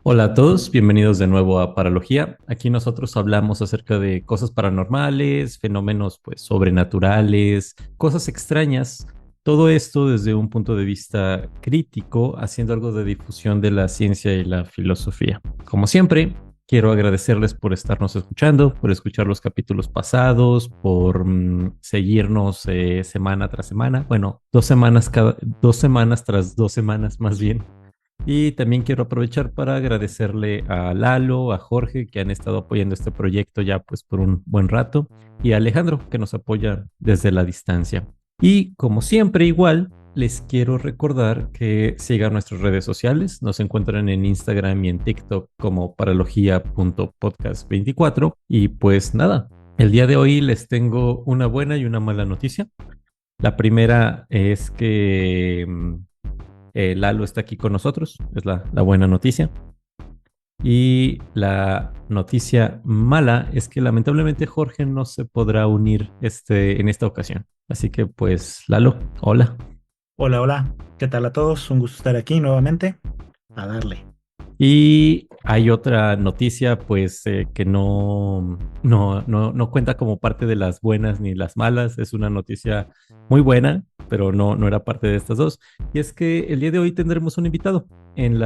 Hola a todos, bienvenidos de nuevo a Paralogía. Aquí nosotros hablamos acerca de cosas paranormales, fenómenos pues sobrenaturales, cosas extrañas. Todo esto desde un punto de vista crítico, haciendo algo de difusión de la ciencia y la filosofía. Como siempre, quiero agradecerles por estarnos escuchando, por escuchar los capítulos pasados, por seguirnos semana tras semana. Bueno, 2 semanas cada 2 semanas tras 2 semanas más bien. Y también quiero aprovechar para agradecerle a Lalo, a Jorge, que han estado apoyando este proyecto ya pues por un buen rato, y a Alejandro, que nos apoya desde la distancia. Y como siempre, igual, les quiero recordar que sigan nuestras redes sociales. Nos encuentran en Instagram y en TikTok como paralogía.podcast24. Y pues nada, el día de hoy les tengo una buena y una mala noticia. La primera es que Lalo está aquí con nosotros, es la buena noticia. Y la noticia mala es que lamentablemente Jorge no se podrá unir en esta ocasión. Así que pues, Lalo, hola. Hola, hola, ¿qué tal a todos? Un gusto estar aquí nuevamente. A darle. Y hay otra noticia, pues, que no cuenta como parte de las buenas ni las malas. Es una noticia muy buena, pero no era parte de estas dos. Y es que el día de hoy tendremos un invitado en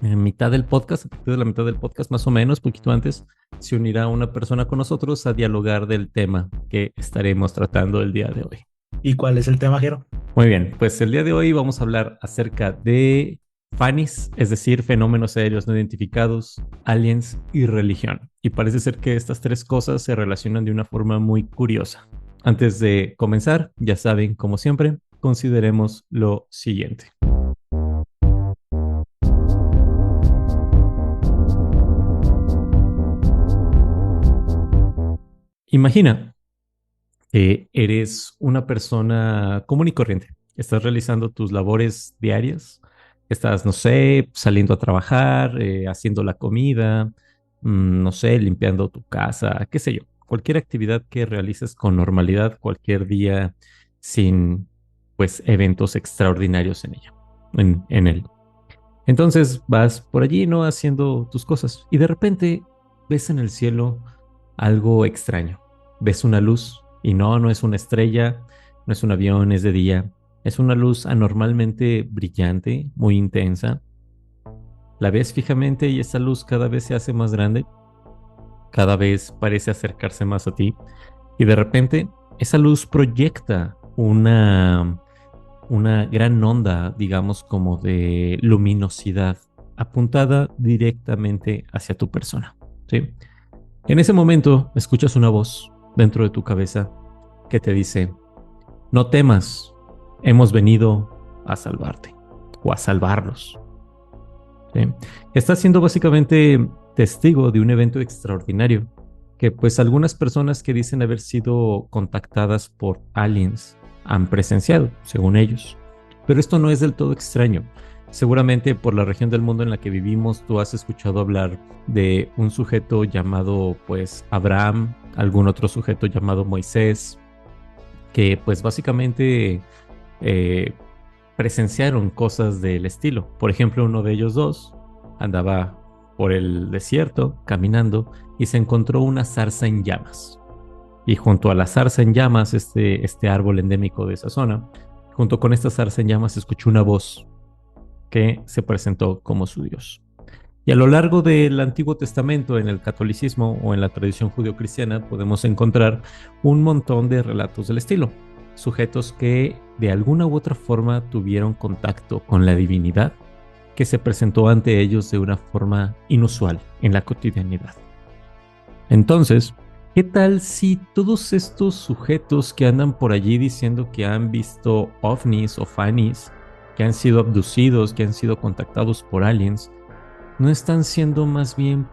mitad del podcast, a partir de la mitad del podcast, más o menos, poquito antes, se unirá una persona con nosotros a dialogar del tema que estaremos tratando el día de hoy. ¿Y cuál es el tema, Jero? Muy bien, pues el día de hoy vamos a hablar acerca de FANIs, es decir, fenómenos aéreos no identificados, aliens y religión. Y parece ser que estas tres cosas se relacionan de una forma muy curiosa. Antes de comenzar, ya saben, como siempre, consideremos lo siguiente. Imagina que eres una persona común y corriente. Estás realizando tus labores diarias. Estás, no sé, saliendo a trabajar, haciendo la comida, no sé, limpiando tu casa, qué sé yo. Cualquier actividad que realices con normalidad cualquier día sin, pues, eventos extraordinarios en ella, en él. Entonces vas por allí, ¿no? Haciendo tus cosas y de repente ves en el cielo algo extraño. Ves una luz y no es una estrella, no es un avión, es de día. Es una luz anormalmente brillante, muy intensa. La ves fijamente y esa luz cada vez se hace más grande, cada vez parece acercarse más a ti y de repente esa luz proyecta una gran onda, digamos, como de luminosidad apuntada directamente hacia tu persona, ¿sí? En ese momento escuchas una voz dentro de tu cabeza que te dice, no temas, hemos venido a salvarte o a salvarlos, ¿sí? Estás siendo básicamente testigo de un evento extraordinario que pues algunas personas que dicen haber sido contactadas por aliens han presenciado, según ellos. Pero esto no es del todo extraño. Seguramente por la región del mundo en la que vivimos tú has escuchado hablar de un sujeto llamado pues Abraham, algún otro sujeto llamado Moisés, que pues básicamente eh, presenciaron cosas del estilo. Por ejemplo, uno de ellos dos andaba por el desierto caminando y se encontró una zarza en llamas. Y junto a la zarza en llamas, este árbol endémico de esa zona, junto con esta zarza en llamas escuchó una voz que se presentó como su Dios. Y a lo largo del Antiguo Testamento, en el catolicismo o en la tradición judio-cristiana, podemos encontrar un montón de relatos del estilo. Sujetos que de alguna u otra forma tuvieron contacto con la divinidad que se presentó ante ellos de una forma inusual en la cotidianidad. Entonces, ¿qué tal si todos estos sujetos que andan por allí diciendo que han visto ovnis o fanis, que han sido abducidos, que han sido contactados por aliens, no están siendo más bien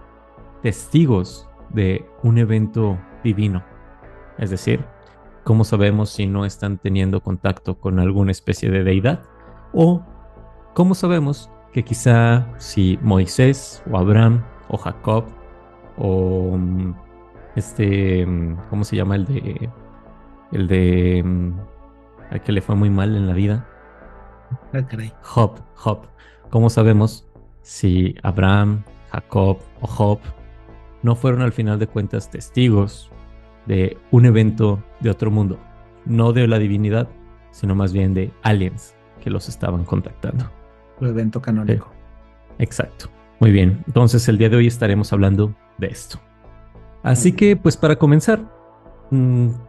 testigos de un evento divino? Es decir, ¿cómo sabemos si no están teniendo contacto con alguna especie de deidad? ¿O cómo sabemos que quizá si Moisés o Abraham o Jacob o ¿cómo se llama el de al que le fue muy mal en la vida? Ah, caray. Job. ¿Cómo sabemos si Abraham, Jacob o Job no fueron al final de cuentas testigos de un evento de otro mundo, no de la divinidad, sino más bien de aliens que los estaban contactando. El evento canónico. Exacto. Muy bien. Entonces el día de hoy estaremos hablando de esto. Así que, pues para comenzar,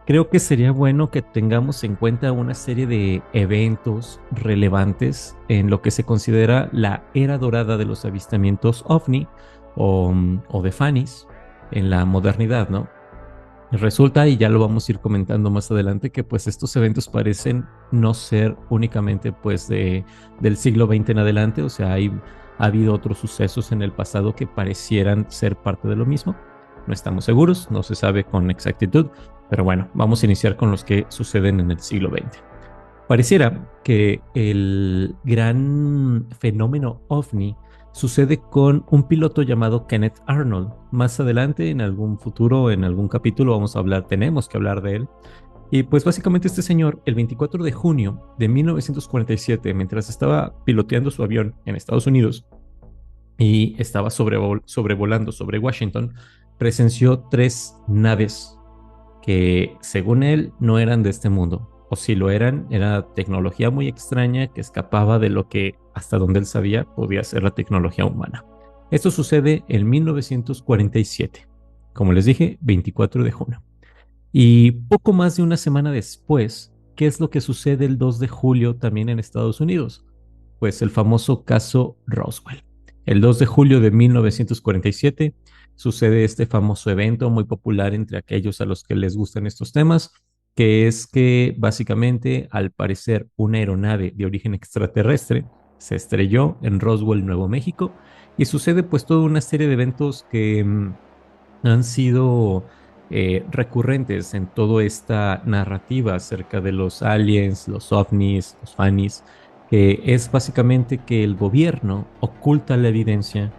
creo que sería bueno que tengamos en cuenta una serie de eventos relevantes en lo que se considera la era dorada de los avistamientos OVNI o de FANIS en la modernidad, ¿no? Resulta, y ya lo vamos a ir comentando más adelante, que pues estos eventos parecen no ser únicamente pues del siglo XX en adelante, o sea, ha habido otros sucesos en el pasado que parecieran ser parte de lo mismo. No estamos seguros, no se sabe con exactitud, pero bueno, vamos a iniciar con los que suceden en el siglo XX. Pareciera que el gran fenómeno OVNI sucede con un piloto llamado Kenneth Arnold. Más adelante, en algún futuro, en algún capítulo, vamos a hablar, tenemos que hablar de él. Y pues básicamente este señor, el 24 de junio de 1947, mientras estaba piloteando su avión en Estados Unidos y estaba sobrevolando sobre Washington, presenció 3 naves que según él no eran de este mundo, o si lo eran, era tecnología muy extraña que escapaba de lo que hasta donde él sabía podía ser la tecnología humana. Esto sucede en 1947, como les dije, 24 de junio. Y poco más de una semana después, ¿qué es lo que sucede el 2 de julio también en Estados Unidos? Pues el famoso caso Roswell. El 2 de julio de 1947 sucede este famoso evento muy popular entre aquellos a los que les gustan estos temas, que es que básicamente, al parecer, una aeronave de origen extraterrestre se estrelló en Roswell, Nuevo México, y sucede pues toda una serie de eventos que han sido recurrentes en toda esta narrativa acerca de los aliens, los ovnis, los fanis, que es básicamente que el gobierno oculta la evidencia,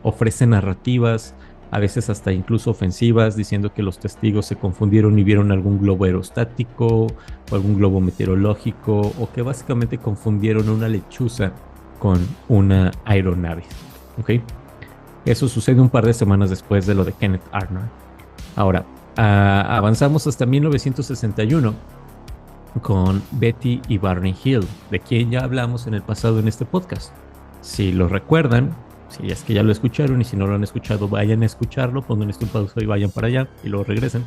ofrece narrativas, a veces hasta incluso ofensivas, diciendo que los testigos se confundieron y vieron algún globo aerostático o algún globo meteorológico, o que básicamente confundieron una lechuza con una aeronave. ¿Ok? Eso sucede un par de semanas después de lo de Kenneth Arnold. Ahora, avanzamos hasta 1961 con Betty y Barney Hill, de quien ya hablamos en el pasado en este podcast. Si lo recuerdan, si es que ya lo escucharon, y si no lo han escuchado, vayan a escucharlo, pongan esto en pausa y vayan para allá y luego regresen.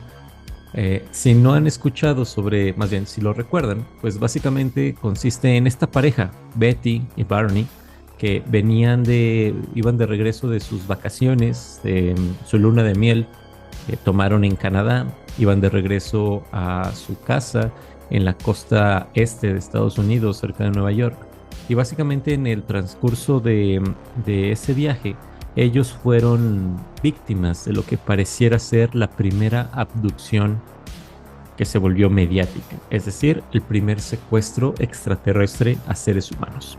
Si no han escuchado sobre, más bien, si lo recuerdan, pues básicamente consiste en esta pareja, Betty y Barney, que iban de regreso de sus vacaciones, de su luna de miel, que tomaron en Canadá, iban de regreso a su casa en la costa este de Estados Unidos, cerca de Nueva York. Y básicamente en el transcurso de ese viaje, ellos fueron víctimas de lo que pareciera ser la primera abducción que se volvió mediática, es decir, el primer secuestro extraterrestre a seres humanos,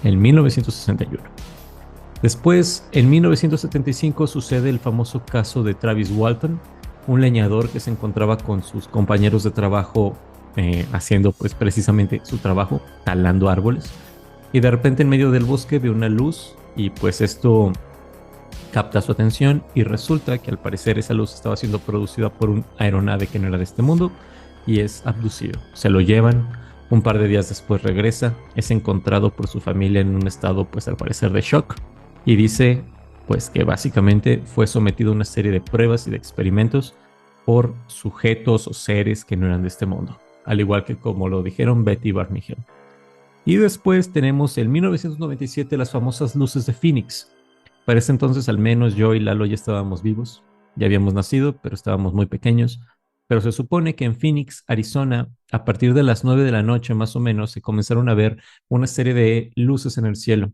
en 1961. Después, en 1975, sucede el famoso caso de Travis Walton, un leñador que se encontraba con sus compañeros de trabajo haciendo pues precisamente su trabajo, talando árboles, y de repente en medio del bosque ve una luz y pues esto capta su atención y resulta que al parecer esa luz estaba siendo producida por una aeronave que no era de este mundo y es abducido. Se lo llevan, un par de días después regresa, es encontrado por su familia en un estado pues al parecer de shock y dice pues que básicamente fue sometido a una serie de pruebas y de experimentos por sujetos o seres que no eran de este mundo, al igual que como lo dijeron Betty y Barney Hill. Y después tenemos en 1997 las famosas luces de Phoenix. Para ese entonces al menos yo y Lalo ya estábamos vivos, ya habíamos nacido, pero estábamos muy pequeños. Pero se supone que en Phoenix, Arizona, a partir de las 9 de la noche más o menos, se comenzaron a ver una serie de luces en el cielo,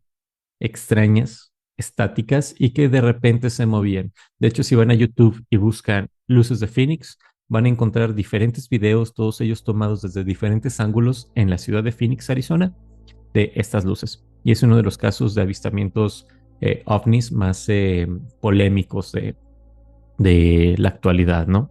extrañas, estáticas y que de repente se movían. De hecho, si van a YouTube y buscan luces de Phoenix, van a encontrar diferentes videos, todos ellos tomados desde diferentes ángulos en la ciudad de Phoenix, Arizona, de estas luces. Y es uno de los casos de avistamientos ovnis más polémicos de la actualidad, ¿no?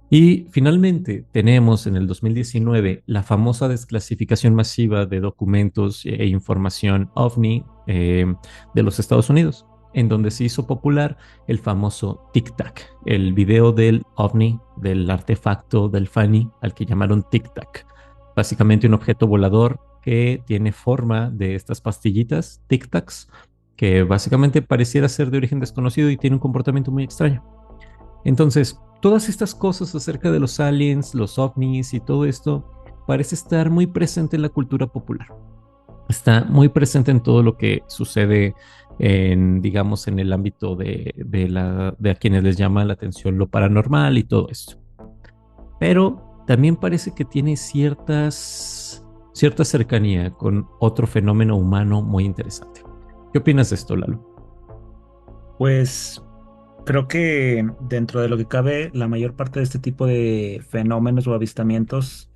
Y finalmente tenemos en el 2019 la famosa desclasificación masiva de documentos e información OVNI de los Estados Unidos, en donde se hizo popular el famoso Tic Tac, el video del OVNI, del artefacto del FANI, al que llamaron Tic Tac. Básicamente un objeto volador que tiene forma de estas pastillitas, Tic Tacs, que básicamente pareciera ser de origen desconocido y tiene un comportamiento muy extraño. Entonces, todas estas cosas acerca de los aliens, los ovnis y todo esto parece estar muy presente en la cultura popular. Está muy presente en todo lo que sucede en, digamos, en el ámbito de a quienes les llama la atención lo paranormal y todo esto. Pero también parece que tiene cierta cercanía con otro fenómeno humano muy interesante. ¿Qué opinas de esto, Lalo? Pues creo que dentro de lo que cabe, la mayor parte de este tipo de fenómenos o avistamientos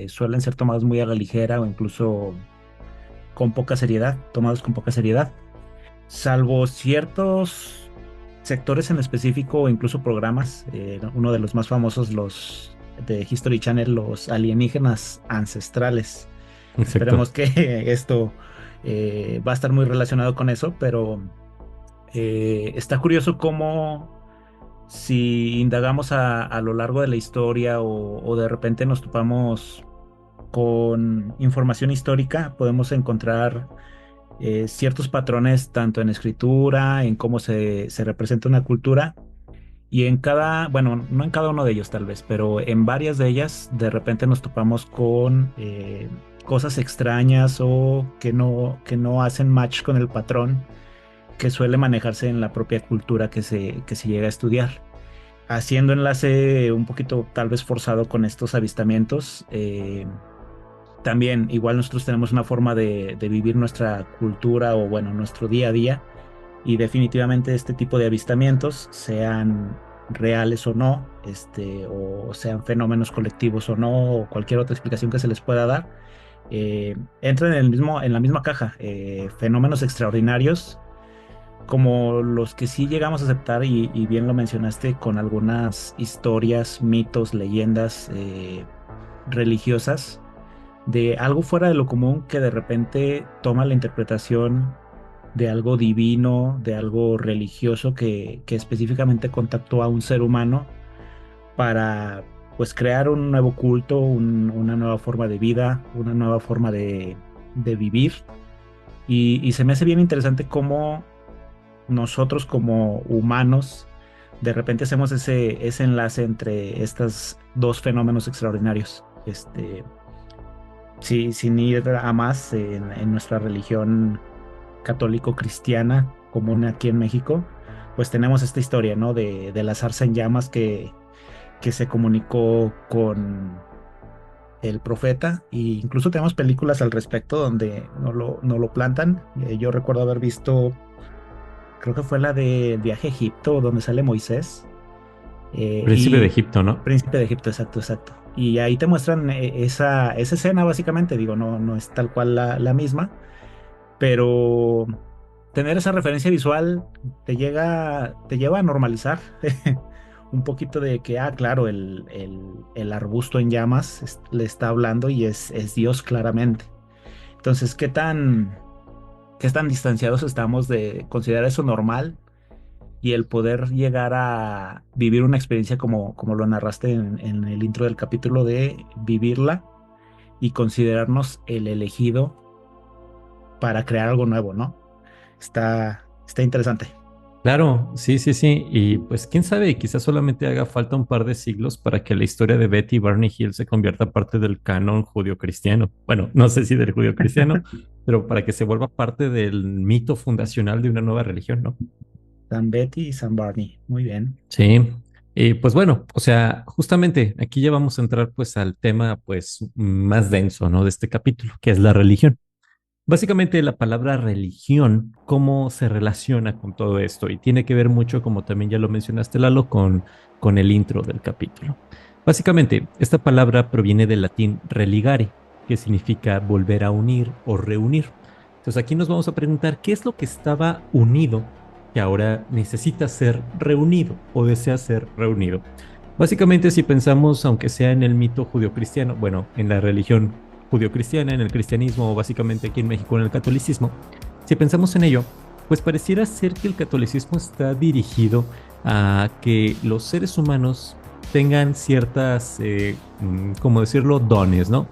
suelen ser tomados muy a la ligera o incluso con poca seriedad, tomados con poca seriedad, salvo ciertos sectores en específico o incluso programas. Uno de los más famosos, los de History Channel, los alienígenas ancestrales. Exacto. Esperemos que esto va a estar muy relacionado con eso, pero está curioso cómo si indagamos a lo largo de la historia o de repente nos topamos con información histórica, podemos encontrar ciertos patrones tanto en escritura, en cómo se representa una cultura y en cada, bueno, no en cada uno de ellos tal vez, pero en varias de ellas de repente nos topamos con cosas extrañas o que no hacen match con el patrón que suele manejarse en la propia cultura que se llega a estudiar. Haciendo enlace un poquito tal vez forzado con estos avistamientos, también igual nosotros tenemos una forma de vivir nuestra cultura o bueno, nuestro día a día y definitivamente este tipo de avistamientos, sean reales o no, o sean fenómenos colectivos o no, o cualquier otra explicación que se les pueda dar, entran en la misma caja, fenómenos extraordinarios como los que sí llegamos a aceptar y bien lo mencionaste con algunas historias, mitos, leyendas religiosas de algo fuera de lo común que de repente toma la interpretación de algo divino, de algo religioso que específicamente contactó a un ser humano para pues crear un nuevo culto, una nueva forma de vida, una nueva forma de vivir. Y se me hace bien interesante cómo nosotros como humanos de repente hacemos ese enlace entre estos dos fenómenos extraordinarios. Sí, sin ir a más en nuestra religión católico-cristiana común aquí en México, pues tenemos esta historia, ¿no? De la zarza en llamas que se comunicó con el profeta e incluso tenemos películas al respecto donde no lo plantan. Yo recuerdo haber visto, creo que fue la de Viaje a Egipto, donde sale Moisés. Príncipe de Y Egipto, ¿no? Príncipe de Egipto, exacto, exacto. Y ahí te muestran esa escena, básicamente, digo, no es tal cual la misma, pero tener esa referencia visual te lleva a normalizar un poquito de que, ah, claro, el arbusto en llamas le está hablando y es Dios claramente. Entonces, qué tan distanciados estamos de considerar eso normal y el poder llegar a vivir una experiencia como lo narraste en el intro del capítulo, de vivirla y considerarnos el elegido para crear algo nuevo, ¿no? Está interesante. Claro, sí, sí, sí. Y pues quién sabe, quizás solamente haga falta un par de siglos para que la historia de Betty y Barney Hill se convierta parte del canon judío-cristiano. Bueno, no sé si del judío-cristiano, pero para que se vuelva parte del mito fundacional de una nueva religión, ¿no? San Betty y San Barney. Muy bien. Sí. Y pues bueno, o sea, justamente aquí ya vamos a entrar pues al tema pues más denso, ¿no? De este capítulo, que es la religión. Básicamente la palabra religión, cómo se relaciona con todo esto y tiene que ver mucho, como también ya lo mencionaste, Lalo, con el intro del capítulo. Básicamente, esta palabra proviene del latín religare, que significa volver a unir o reunir. Entonces aquí nos vamos a preguntar qué es lo que estaba unido que ahora necesita ser reunido o desea ser reunido. Básicamente, si pensamos, aunque sea en el mito judio-cristiano, bueno, en la religión judio-cristiana, en el cristianismo, o básicamente aquí en México en el catolicismo, si pensamos en ello, pues pareciera ser que el catolicismo está dirigido a que los seres humanos tengan ciertas, ¿cómo decirlo?, dones, ¿no?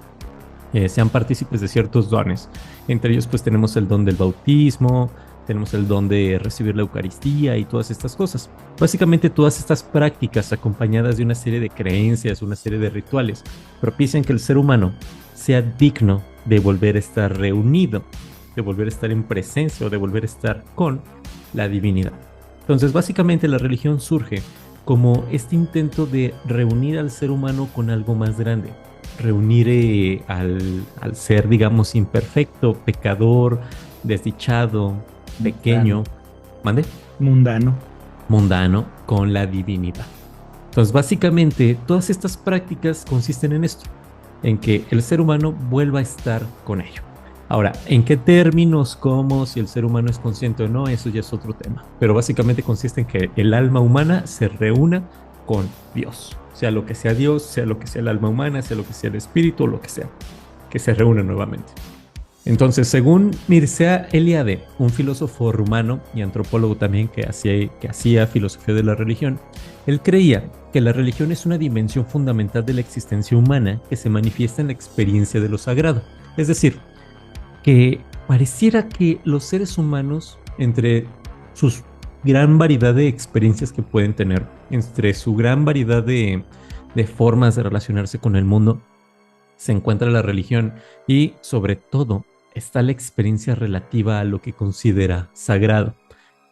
Sean partícipes de ciertos dones. Entre ellos, pues tenemos el don del bautismo, tenemos el don de recibir la Eucaristía y todas estas cosas. Básicamente todas estas prácticas acompañadas de una serie de creencias, una serie de rituales, propician que el ser humano sea digno de volver a estar reunido, de volver a estar en presencia o de volver a estar con la divinidad. Entonces, básicamente la religión surge como este intento de reunir al ser humano con algo más grande, reunir al ser, digamos, imperfecto, pecador, desdichado, Mundano. pequeño, mande, Mundano. mundano, con la divinidad. Entonces, básicamente, todas estas prácticas consisten en esto, en que el ser humano vuelva a estar con ello. Ahora, ¿en qué términos, cómo, si el ser humano es consciente o no? Eso ya es otro tema. Pero básicamente consiste en que el alma humana se reúna con Dios. Sea lo que sea Dios, sea lo que sea el alma humana, sea lo que sea el espíritu, lo que se reúna nuevamente. Entonces, según Mircea Eliade, un filósofo rumano y antropólogo también que hacía filosofía de la religión, él creía que la religión es una dimensión fundamental de la existencia humana que se manifiesta en la experiencia de lo sagrado. Es decir, que pareciera que los seres humanos, entre sus gran variedad de experiencias que pueden tener, entre su gran variedad de formas de relacionarse con el mundo, se encuentra la religión y sobre todo está la experiencia relativa a lo que considera sagrado.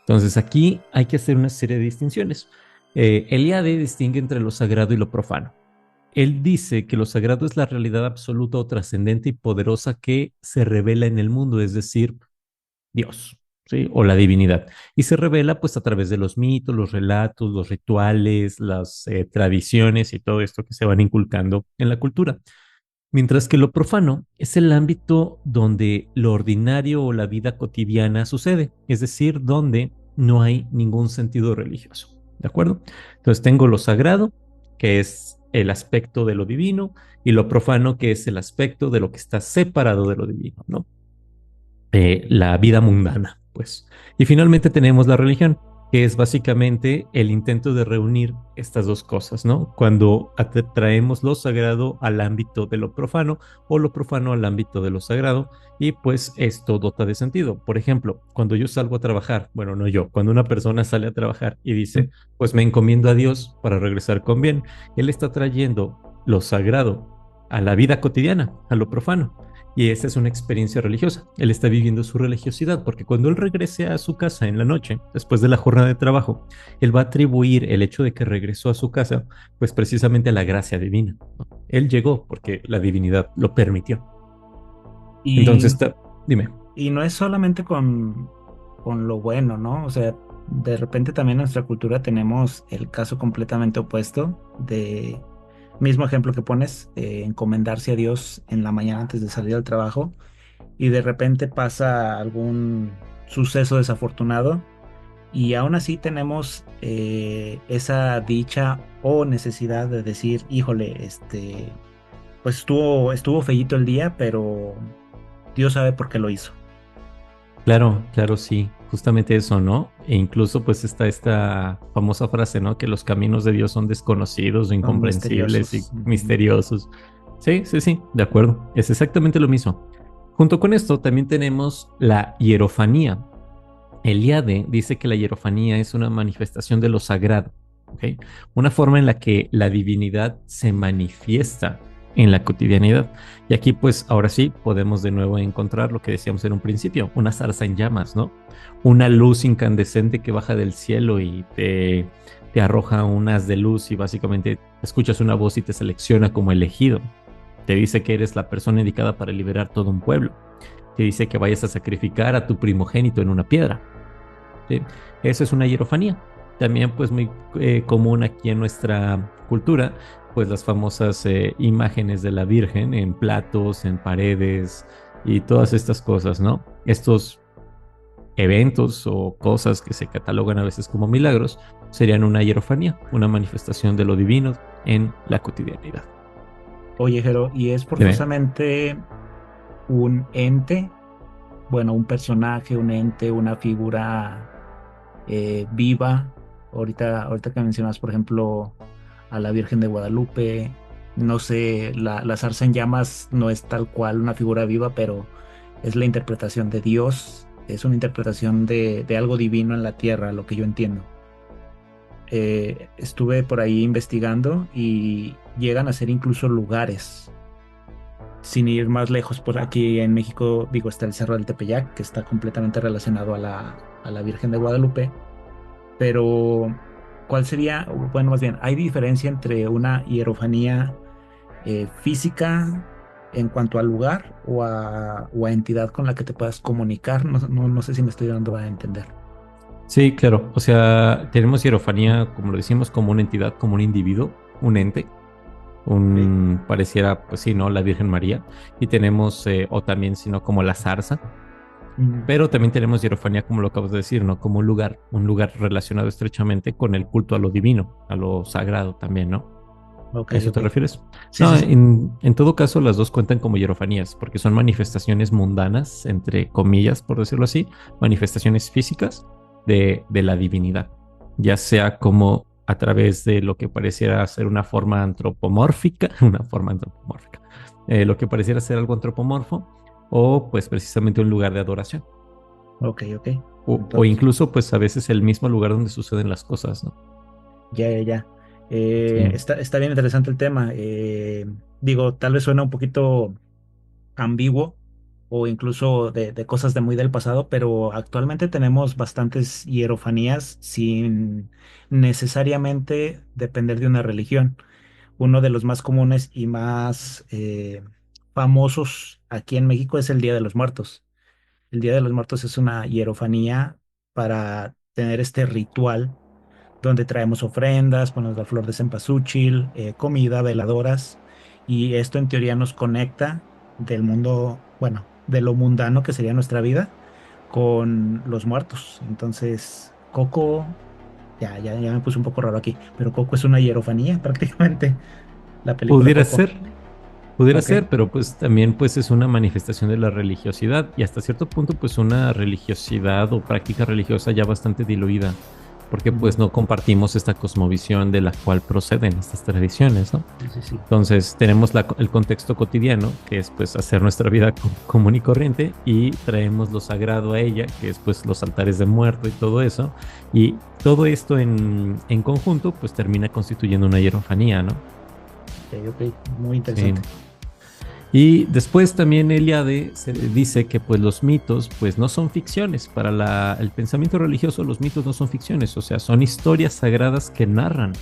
Entonces aquí hay que hacer una serie de distinciones. Eliade distingue entre lo sagrado y lo profano. Él dice que lo sagrado es la realidad absoluta o trascendente y poderosa que se revela en el mundo, es decir, Dios, ¿sí? O la divinidad. Y se revela pues a través de los mitos, los relatos, los rituales, las tradiciones y todo esto que se van inculcando en la cultura. Mientras que lo profano es el ámbito donde lo ordinario o la vida cotidiana sucede, es decir, donde no hay ningún sentido religioso. ¿De acuerdo? Entonces tengo lo sagrado, que es el aspecto de lo divino, y lo profano, que es el aspecto de lo que está separado de lo divino, ¿no? La vida mundana, pues. Y finalmente tenemos la religión, que es básicamente el intento de reunir estas dos cosas, ¿no? Cuando traemos lo sagrado al ámbito de lo profano o lo profano al ámbito de lo sagrado, y pues esto dota de sentido. Por ejemplo, cuando yo salgo a trabajar, bueno, no yo, cuando una persona sale a trabajar y dice, pues me encomiendo a Dios para regresar con bien, él está trayendo lo sagrado a la vida cotidiana, a lo profano. Y esa es una experiencia religiosa. Él está viviendo su religiosidad porque cuando él regrese a su casa en la noche, después de la jornada de trabajo, él va a atribuir el hecho de que regresó a su casa, pues precisamente a la gracia divina, ¿no? Él llegó porque la divinidad lo permitió. Y, Entonces, dime. y no es solamente con lo bueno, ¿no? O sea, de repente también en nuestra cultura tenemos el caso completamente opuesto de, mismo ejemplo que pones, encomendarse a Dios en la mañana antes de salir al trabajo y de repente pasa algún suceso desafortunado y aún así tenemos esa dicha o necesidad de decir, híjole, pues estuvo feíto el día, pero Dios sabe por qué lo hizo. Claro, claro, sí, justamente eso, ¿no? E incluso pues está esta famosa frase, ¿no? Que los caminos de Dios son desconocidos o Son incomprensibles y misteriosos. Ujú. misteriosos. Sí, sí, sí, de acuerdo, es exactamente lo mismo. Junto con esto también tenemos la hierofanía. Eliade dice que la hierofanía es una manifestación de lo sagrado, ¿ok? Una forma en la que la divinidad se manifiesta en la cotidianidad. Y aquí, pues, ahora sí, podemos de nuevo encontrar lo que decíamos en un principio, una zarza en llamas, ¿no? Una luz incandescente que baja del cielo y te arroja un haz de luz y básicamente escuchas una voz y te selecciona como elegido. Te dice que eres la persona indicada para liberar todo un pueblo. Te dice que vayas a sacrificar a tu primogénito en una piedra. ¿Sí? Eso es una hierofanía. También pues muy común aquí en nuestra cultura, pues las famosas imágenes de la Virgen en platos, en paredes y todas estas cosas, ¿no? Estos eventos o cosas que se catalogan a veces como milagros serían una hierofanía, una manifestación de lo divino en la cotidianidad. Oye, Jero, ¿y es Dime. forzosamente un ente? Bueno, un personaje, un ente, una figura viva. Ahorita que mencionas, por ejemplo, a la Virgen de Guadalupe, no sé, la zarza en llamas no es tal cual una figura viva, pero es la interpretación de Dios, es una interpretación de algo divino en la tierra, lo que yo entiendo. Estuve por ahí investigando y llegan a ser incluso lugares. Sin ir más lejos, por aquí en México, digo, está el Cerro del Tepeyac, que está completamente relacionado a la Virgen de Guadalupe. Pero, ¿cuál sería? Bueno, más bien, ¿hay diferencia entre una hierofanía física en cuanto al lugar o a entidad con la que te puedas comunicar? No sé si me estoy dando a entender. Sí, claro. O sea, tenemos hierofanía, como lo decimos, como una entidad, como un individuo, un ente, Ok. un pareciera, pues sí, ¿no? La Virgen María. Y tenemos, o también, sino como la zarza. Mm, Pero también tenemos hierofanía, como lo acabas de decir, ¿no? Como un lugar relacionado estrechamente con el culto a lo divino, a lo sagrado también, ¿no? ok, ¿A eso ok. te refieres? Sí, No, sí, sí. en todo caso, las dos cuentan como hierofanías, porque son manifestaciones mundanas, entre comillas, por decirlo así, manifestaciones físicas de la divinidad, ya sea como a través de lo que pareciera ser una forma antropomórfica, una forma antropomórfica, lo que pareciera ser algo antropomorfo, o pues precisamente un lugar de adoración, Ok, ok. o Entonces, incluso pues a veces el mismo lugar donde suceden las cosas, ¿no? ya, ya, ya. Sí. Está bien interesante el tema. Digo, tal vez suena un poquito ambiguo o incluso de cosas de muy del pasado, pero actualmente tenemos bastantes hierofanías sin necesariamente depender de una religión. Uno de los más comunes y más famosos aquí en México es el Día de los Muertos. El Día de los Muertos es una hierofanía para tener este ritual donde traemos ofrendas, ponemos la flor de cempasúchil, comida, veladoras, y esto en teoría nos conecta del mundo, bueno, de lo mundano que sería nuestra vida con los muertos. Entonces, Coco, ya me puse un poco raro aquí, pero Coco es una hierofanía prácticamente, la película Pudiera Coco. ser, pudiera Ok. ser, pero pues también pues es una manifestación de la religiosidad y hasta cierto punto pues una religiosidad o práctica religiosa ya bastante diluida, porque Mm, pues no compartimos esta cosmovisión de la cual proceden estas tradiciones, ¿no? sí, sí, sí. Entonces tenemos el contexto cotidiano, que es pues hacer nuestra vida común y corriente y traemos lo sagrado a ella, que es pues los altares de muerto y todo eso, y todo esto en conjunto pues termina constituyendo una hierofanía, ¿no? Ok, ok, muy Sí. interesante. Y después también Eliade se dice que pues los mitos pues no son ficciones. Para el pensamiento religioso los mitos no son ficciones, o sea, son historias sagradas que narran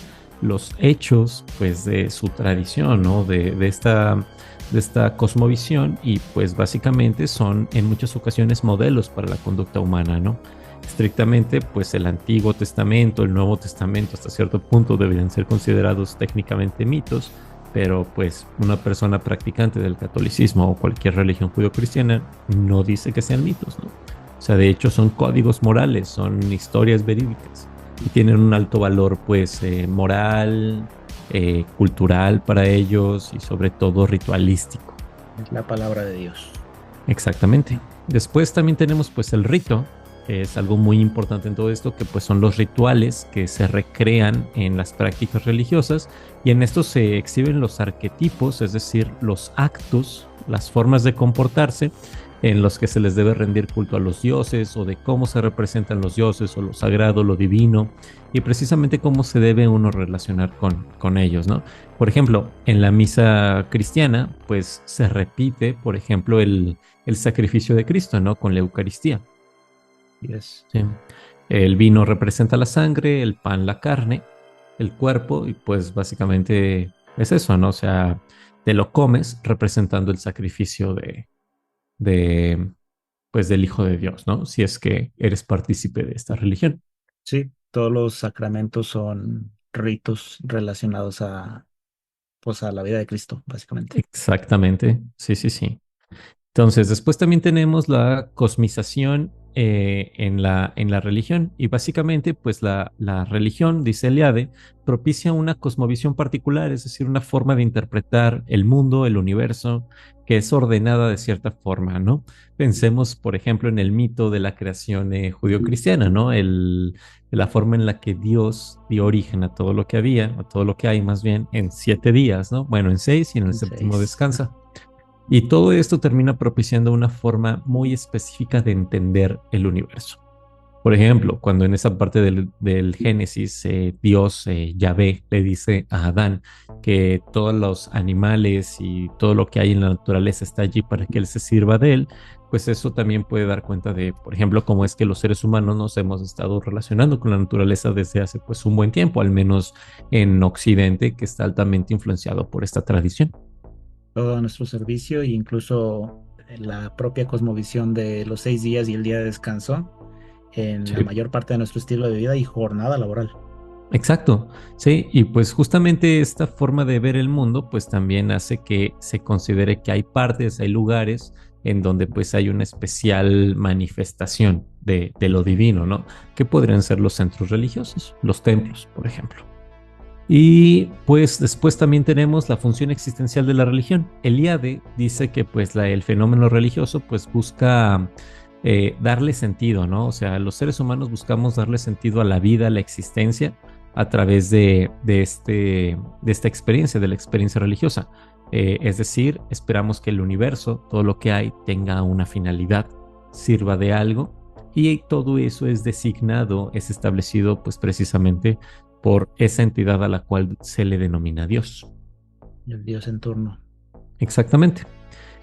los hechos pues de su tradición, ¿no? De esta cosmovisión y pues básicamente son en muchas ocasiones modelos para la conducta humana, ¿no? Estrictamente pues el Antiguo Testamento, el Nuevo Testamento hasta cierto punto deberían ser considerados técnicamente mitos, pero pues una persona practicante del catolicismo o cualquier religión judio-cristiana no dice que sean mitos, ¿no? O sea, de hecho son códigos morales, son historias verídicas y tienen un alto valor pues moral, cultural para ellos y sobre todo ritualístico. Es la palabra de Dios. Exactamente. Después también tenemos pues el rito, que es algo muy importante en todo esto, que pues son los rituales que se recrean en las prácticas religiosas y en esto se exhiben los arquetipos, es decir, los actos, las formas de comportarse en los que se les debe rendir culto a los dioses o de cómo se representan los dioses o lo sagrado, lo divino y precisamente cómo se debe uno relacionar con ellos, ¿no? Por ejemplo, en la misa cristiana, pues se repite, por ejemplo, el sacrificio de Cristo, ¿no? Con la Eucaristía. Yes. ¿Sí? El vino representa la sangre, el pan la carne, el cuerpo, y pues básicamente es eso, ¿no? O sea, te lo comes representando el sacrificio de, pues del Hijo de Dios, ¿no? Si es que eres partícipe de esta religión. Sí, todos los sacramentos son ritos relacionados a, pues, a la vida de Cristo, básicamente. Exactamente, sí, sí, sí. Entonces, después también tenemos la cosmización en la religión. Y básicamente, pues la religión, dice Eliade, propicia una cosmovisión particular, es decir, una forma de interpretar el mundo, el universo, que es ordenada de cierta forma, ¿no? Pensemos, por ejemplo, en el mito de la creación judío-cristiana, ¿no? La forma en la que Dios dio origen a todo lo que había, a todo lo que hay más bien, en 7 días, ¿no? Bueno, en 6 y en el En séptimo 6. descansa. Y todo esto termina propiciando una forma muy específica de entender el universo. Por ejemplo, cuando en esa parte del Génesis, Dios, Yahvé, le dice a Adán que todos los animales y todo lo que hay en la naturaleza está allí para que él se sirva de él, pues eso también puede dar cuenta de, por ejemplo, cómo es que los seres humanos nos hemos estado relacionando con la naturaleza desde hace pues un buen tiempo, al menos en Occidente, que está altamente influenciado por esta tradición. Todo a nuestro servicio e incluso la propia cosmovisión de los 6 días y el día de descanso en la Sí. mayor parte de nuestro estilo de vida y jornada laboral. Exacto, sí, y pues justamente esta forma de ver el mundo pues también hace que se considere que hay partes, hay lugares en donde pues hay una especial manifestación de lo divino, ¿no? Que podrían ser los centros religiosos, los templos, por ejemplo. Y pues después también tenemos la función existencial de la religión. Eliade dice que pues el fenómeno religioso pues busca darle sentido, ¿no? O sea, los seres humanos buscamos darle sentido a la vida, a la existencia, a través de esta experiencia, de la experiencia religiosa. Es decir, esperamos que el universo, todo lo que hay, tenga una finalidad, sirva de algo, y todo eso es designado, es establecido pues precisamente por esa entidad a la cual se le denomina Dios. El Dios en turno. Exactamente.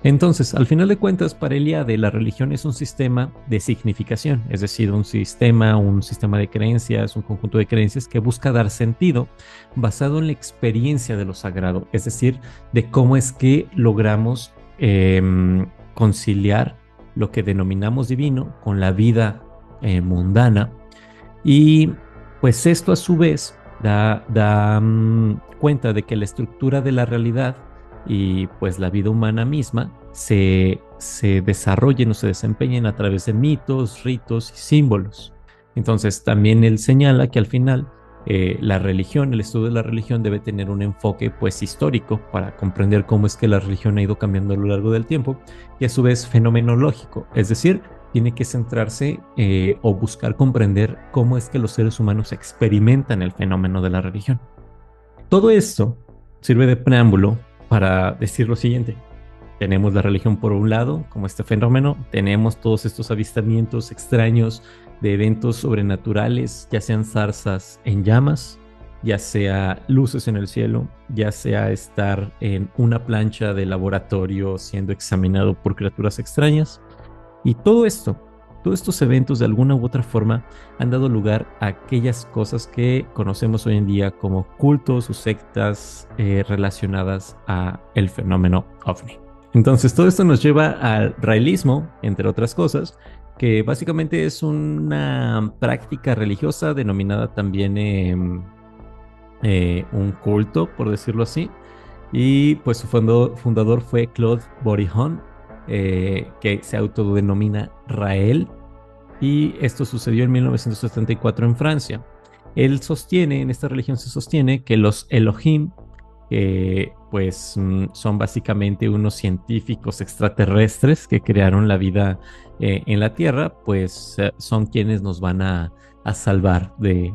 Entonces, al final de cuentas, para Eliade, la religión es un sistema de significación, es decir, un sistema de creencias, un conjunto de creencias que busca dar sentido basado en la experiencia de lo sagrado, es decir, de cómo es que logramos conciliar lo que denominamos divino con la vida mundana. Y pues esto a su vez da cuenta de que la estructura de la realidad y pues la vida humana misma se desarrollen o se desempeñen a través de mitos, ritos y símbolos. Entonces también él señala que al final la religión, el estudio de la religión debe tener un enfoque pues histórico para comprender cómo es que la religión ha ido cambiando a lo largo del tiempo y a su vez fenomenológico, es decir, tiene que centrarse o buscar comprender cómo es que los seres humanos experimentan el fenómeno de la religión. Todo esto sirve de preámbulo para decir lo siguiente. Tenemos la religión por un lado, como este fenómeno, tenemos todos estos avistamientos extraños de eventos sobrenaturales, ya sean zarzas en llamas, ya sea luces en el cielo, ya sea estar en una plancha de laboratorio siendo examinado por criaturas extrañas. Y todo esto, todos estos eventos de alguna u otra forma han dado lugar a aquellas cosas que conocemos hoy en día como cultos o sectas relacionadas a el fenómeno ovni. Entonces, todo esto nos lleva al raelismo, entre otras cosas, que básicamente es una práctica religiosa denominada también un culto, por decirlo así. Y pues su fundador fue Claude Bourdieu, que se autodenomina Rael, y esto sucedió en 1974 en Francia. Él sostiene, en esta religión se sostiene que los Elohim, pues son básicamente unos científicos extraterrestres que crearon la vida en la Tierra, pues son quienes nos van a salvar de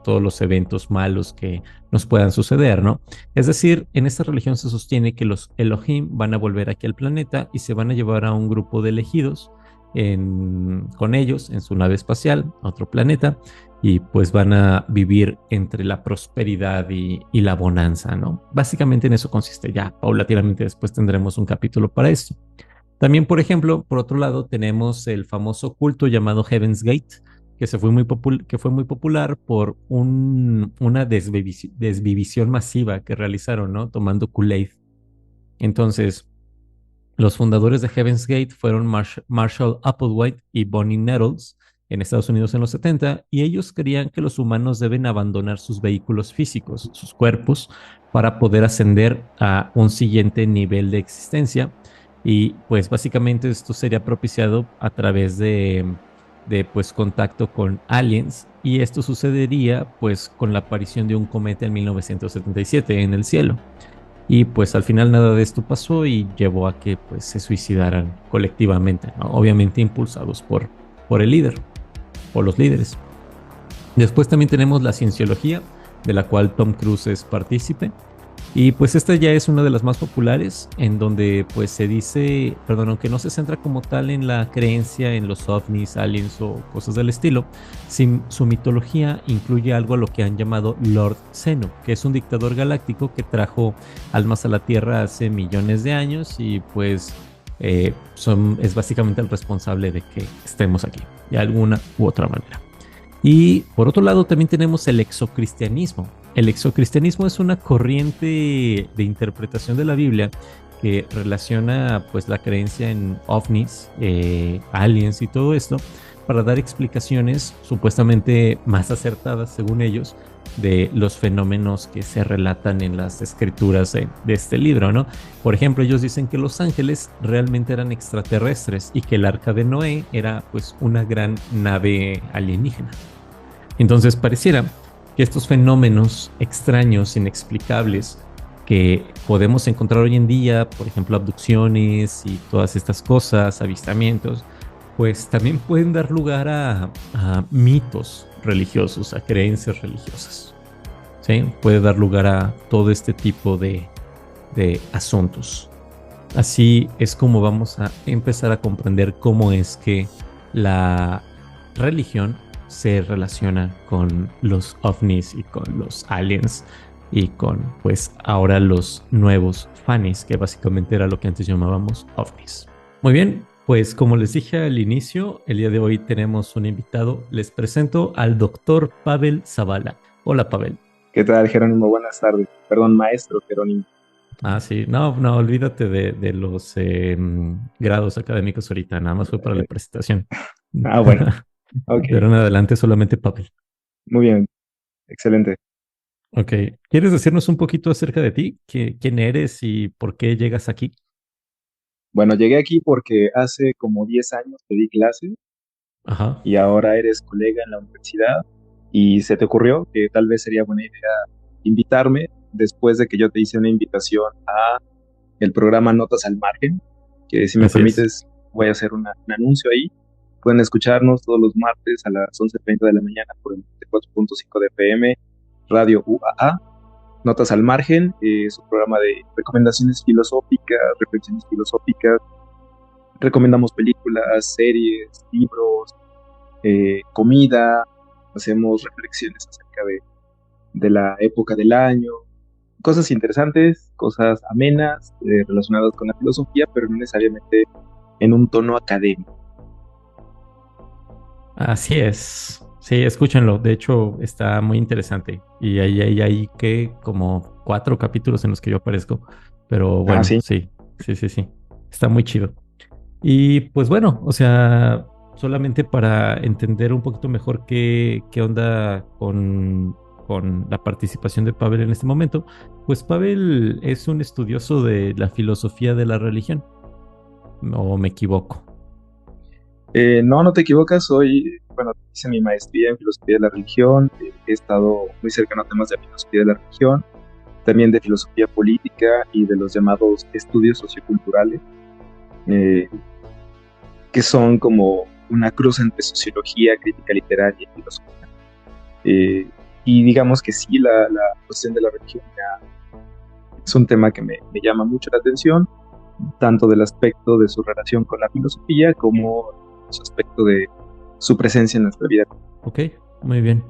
todos los eventos malos que nos puedan suceder, ¿no? Es decir, en esta religión se sostiene que los Elohim van a volver aquí al planeta y se van a llevar a un grupo de elegidos con ellos en su nave espacial a otro planeta y pues van a vivir entre la prosperidad y la bonanza, ¿no? Básicamente en eso consiste ya. Paulatinamente después tendremos un capítulo para esto. También, por ejemplo, por otro lado, tenemos el famoso culto llamado Heaven's Gate, que que fue muy popular por una desvivisión masiva que realizaron, ¿no? Tomando Kool-Aid. Entonces, los fundadores de Heaven's Gate fueron Marshall Applewhite y Bonnie Nettles en Estados Unidos en los 70, y ellos creían que los humanos deben abandonar sus vehículos físicos, sus cuerpos, para poder ascender a un siguiente nivel de existencia Y pues básicamente esto sería propiciado a través de pues contacto con aliens, y esto sucedería pues con la aparición de un cometa en 1977 en el cielo. Y pues al final nada de esto pasó y llevó a que pues se suicidaran colectivamente, ¿no? Obviamente impulsados por el líder o los líderes. Después también tenemos la cienciología, de la cual Tom Cruise es partícipe. Y pues esta ya es una de las más populares, en donde pues se dice, perdón, aunque no se centra como tal en la creencia en los ovnis, aliens o cosas del estilo, su mitología incluye algo a lo que han llamado Lord Zeno, que es un dictador galáctico que trajo almas a la Tierra hace millones de años y pues es básicamente el responsable de que estemos aquí, de alguna u otra manera. Y por otro lado también tenemos el exocristianismo. El exocristianismo es una corriente de interpretación de la Biblia que relaciona pues la creencia en ovnis, aliens y todo esto para dar explicaciones supuestamente más acertadas, según ellos, de los fenómenos que se relatan en las escrituras de este libro, ¿no? Por ejemplo, ellos dicen que los ángeles realmente eran extraterrestres y que el arca de Noé era pues una gran nave alienígena. Entonces pareciera que estos fenómenos extraños, inexplicables, que podemos encontrar hoy en día, por ejemplo, abducciones y todas estas cosas, avistamientos, pues también pueden dar lugar a mitos religiosos, a creencias religiosas. ¿Sí? Puede dar lugar a todo este tipo de asuntos. Así es como vamos a empezar a comprender cómo es que la religión se relaciona con los ovnis y con los aliens y con pues ahora los nuevos fanis, que básicamente era lo que antes llamábamos ovnis. Muy bien, pues como les dije al inicio, el día de hoy tenemos un invitado. Les presento al doctor Pavel Zavala. Hola, Pavel. ¿Qué tal, Jerónimo? Buenas tardes. Perdón, maestro Jerónimo. Ah, sí, no, no, olvídate de los grados académicos ahorita, nada más fue para la Eh, presentación. bueno, ok. Pero en adelante solamente Pavel. Muy bien, excelente. Ok, ¿quieres decirnos un poquito acerca de ti? ¿Quién eres y por qué llegas aquí? Bueno, llegué aquí porque hace como 10 años te di clase Ajá, y ahora eres colega en la universidad y se te ocurrió que tal vez sería buena idea invitarme después de que yo te hice una invitación a el programa Notas al Margen, que si me así es. permites voy a hacer un anuncio ahí. Pueden escucharnos todos los martes a las 11:30 de la mañana por el 94.5 de FM, Radio UAA. Notas al Margen, es un programa de recomendaciones filosóficas, reflexiones filosóficas. Recomendamos películas, series, libros, comida. Hacemos reflexiones acerca de la época del año. Cosas interesantes, cosas amenas, relacionadas con la filosofía, pero no necesariamente en un tono académico. Así es. Sí, escúchenlo. De hecho, está muy interesante. Y hay que como 4 capítulos en los que yo aparezco. Pero Ah, bueno, sí. sí, sí, sí, sí. Está muy chido. Y pues bueno, o sea, solamente para entender un poquito mejor qué onda con la participación de Pavel en este momento, pues Pavel es un estudioso de la filosofía de la religión, ¿o me equivoco? No, no te equivocas, bueno, hice mi maestría en filosofía de la religión, he estado muy cercano a temas de filosofía de la religión, también de filosofía política y de los llamados estudios socioculturales, eh, que son como una cruz entre sociología, crítica literaria y filosofía. Y digamos que sí, la cuestión de la religión ya es un tema que me llama mucho la atención, tanto del aspecto de su relación con la filosofía como su aspecto de su presencia en nuestra vida. Ok, muy bien.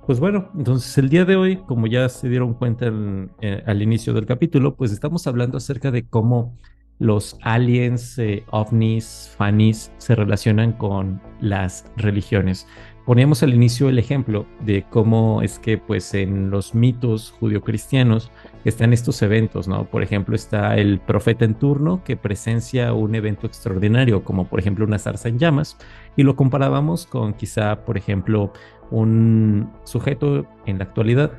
Pues bueno, entonces el día de hoy, como ya se dieron cuenta al inicio del capítulo, pues estamos hablando acerca de cómo los aliens, ovnis, fanis se relacionan con las religiones. Poníamos al inicio el ejemplo de cómo es que pues en los mitos judio-cristianos están estos eventos, ¿no? Por ejemplo, está el profeta en turno que presencia un evento extraordinario, como por ejemplo una zarza en llamas, y lo comparábamos con quizá, por ejemplo, un sujeto en la actualidad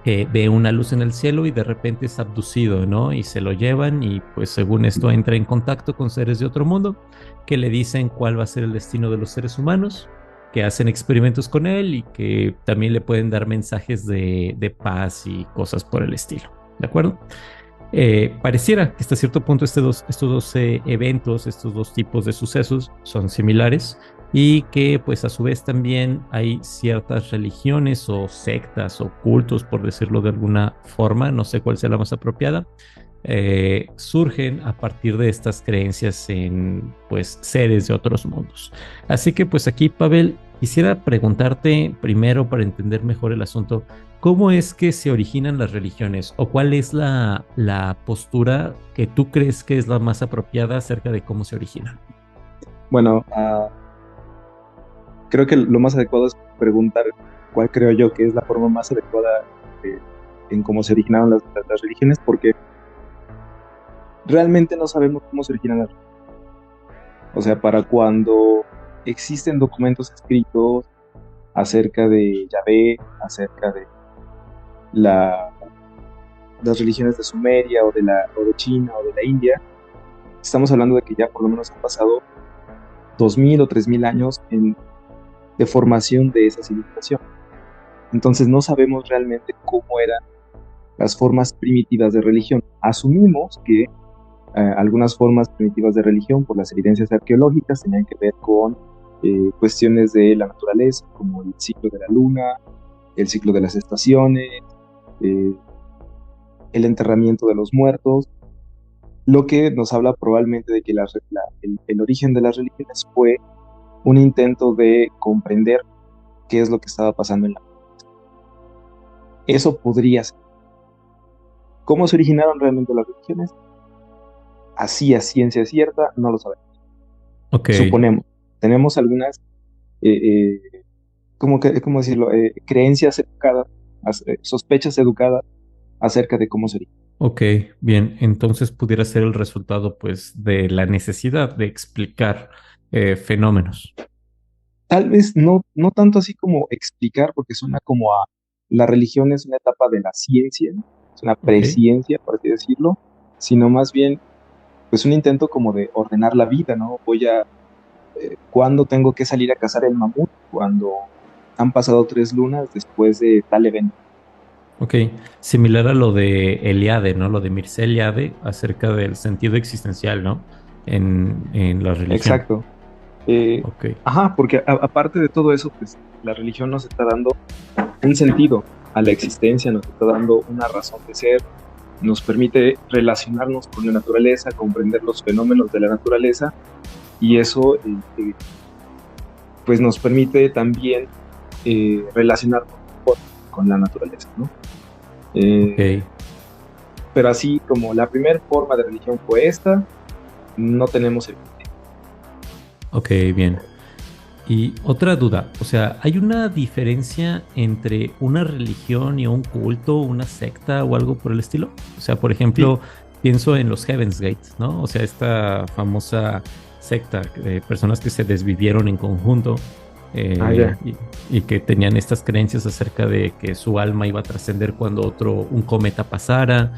que ve una luz en el cielo y de repente es abducido, ¿no? Y se lo llevan y pues según esto entra en contacto con seres de otro mundo que le dicen cuál va a ser el destino de los seres humanos, que hacen experimentos con él y que también le pueden dar mensajes de paz y cosas por el estilo, ¿de acuerdo? Pareciera que hasta cierto punto estos dos eventos, estos dos tipos de sucesos son similares y que pues a su vez también hay ciertas religiones o sectas o cultos, por decirlo de alguna forma, no sé cuál sea la más apropiada, surgen a partir de estas creencias en pues seres de otros mundos. Así que pues aquí, Pavel, quisiera preguntarte primero para entender mejor el asunto, ¿cómo es que se originan las religiones o cuál es la postura que tú crees que es la más apropiada acerca de cómo se originan? Bueno, creo que lo más adecuado es preguntar cuál creo yo que es la forma más adecuada eh, en cómo se originaron las religiones, porque realmente no sabemos cómo se originan las religiones. O sea, para cuando existen documentos escritos acerca de Yahvé, acerca de la, las religiones de Sumeria o de China o de la India, estamos hablando de que ya por lo menos han pasado 2000 o 3000 años de formación de esa civilización. Entonces no sabemos realmente cómo eran las formas primitivas de religión. Asumimos que algunas formas primitivas de religión, por las evidencias arqueológicas, tenían que ver con cuestiones de la naturaleza, como el ciclo de la luna, el ciclo de las estaciones, eh, el enterramiento de los muertos, lo que nos habla probablemente de que el origen de las religiones fue un intento de comprender qué es lo que estaba pasando en la vida. Eso podría ser. ¿Cómo se originaron realmente las religiones? Así a ciencia cierta, no lo sabemos. Ok, Suponemos. Tenemos algunas, eh, ¿cómo decirlo? Creencias educadas, sospechas educadas acerca de cómo se originó. ok, bien, entonces pudiera ser el resultado pues de la necesidad de explicar fenómenos. Tal vez no tanto así como explicar, porque suena como a la religión es una etapa de la ciencia, es una Ok, presciencia, por así decirlo, sino más bien pues un intento como de ordenar la vida, ¿no? ¿Cuándo tengo que salir a cazar el mamut? Cuando han pasado 3 lunas después de tal evento. ok, similar a lo de Eliade, ¿no? Lo de Mircea Eliade acerca del sentido existencial, ¿no? En la religión. Exacto. Eh, Ok, ajá, porque aparte de todo eso, pues la religión nos está dando un sentido a la existencia, nos está dando una razón de ser, nos permite relacionarnos con la naturaleza, comprender los fenómenos de la naturaleza y eso pues nos permite también relacionarnos mejor con la naturaleza, ¿no? Eh, ok, pero así como la primera forma de religión fue esta, no tenemos el... ok, bien. Y otra duda, o sea, ¿hay una diferencia entre una religión y un culto, una secta o algo por el estilo? O sea, por Sí, ejemplo, pienso en los Heaven's Gates, ¿no? O sea, esta famosa secta de personas que se desvivieron en conjunto ya. y que tenían estas creencias acerca de que su alma iba a trascender cuando un cometa pasara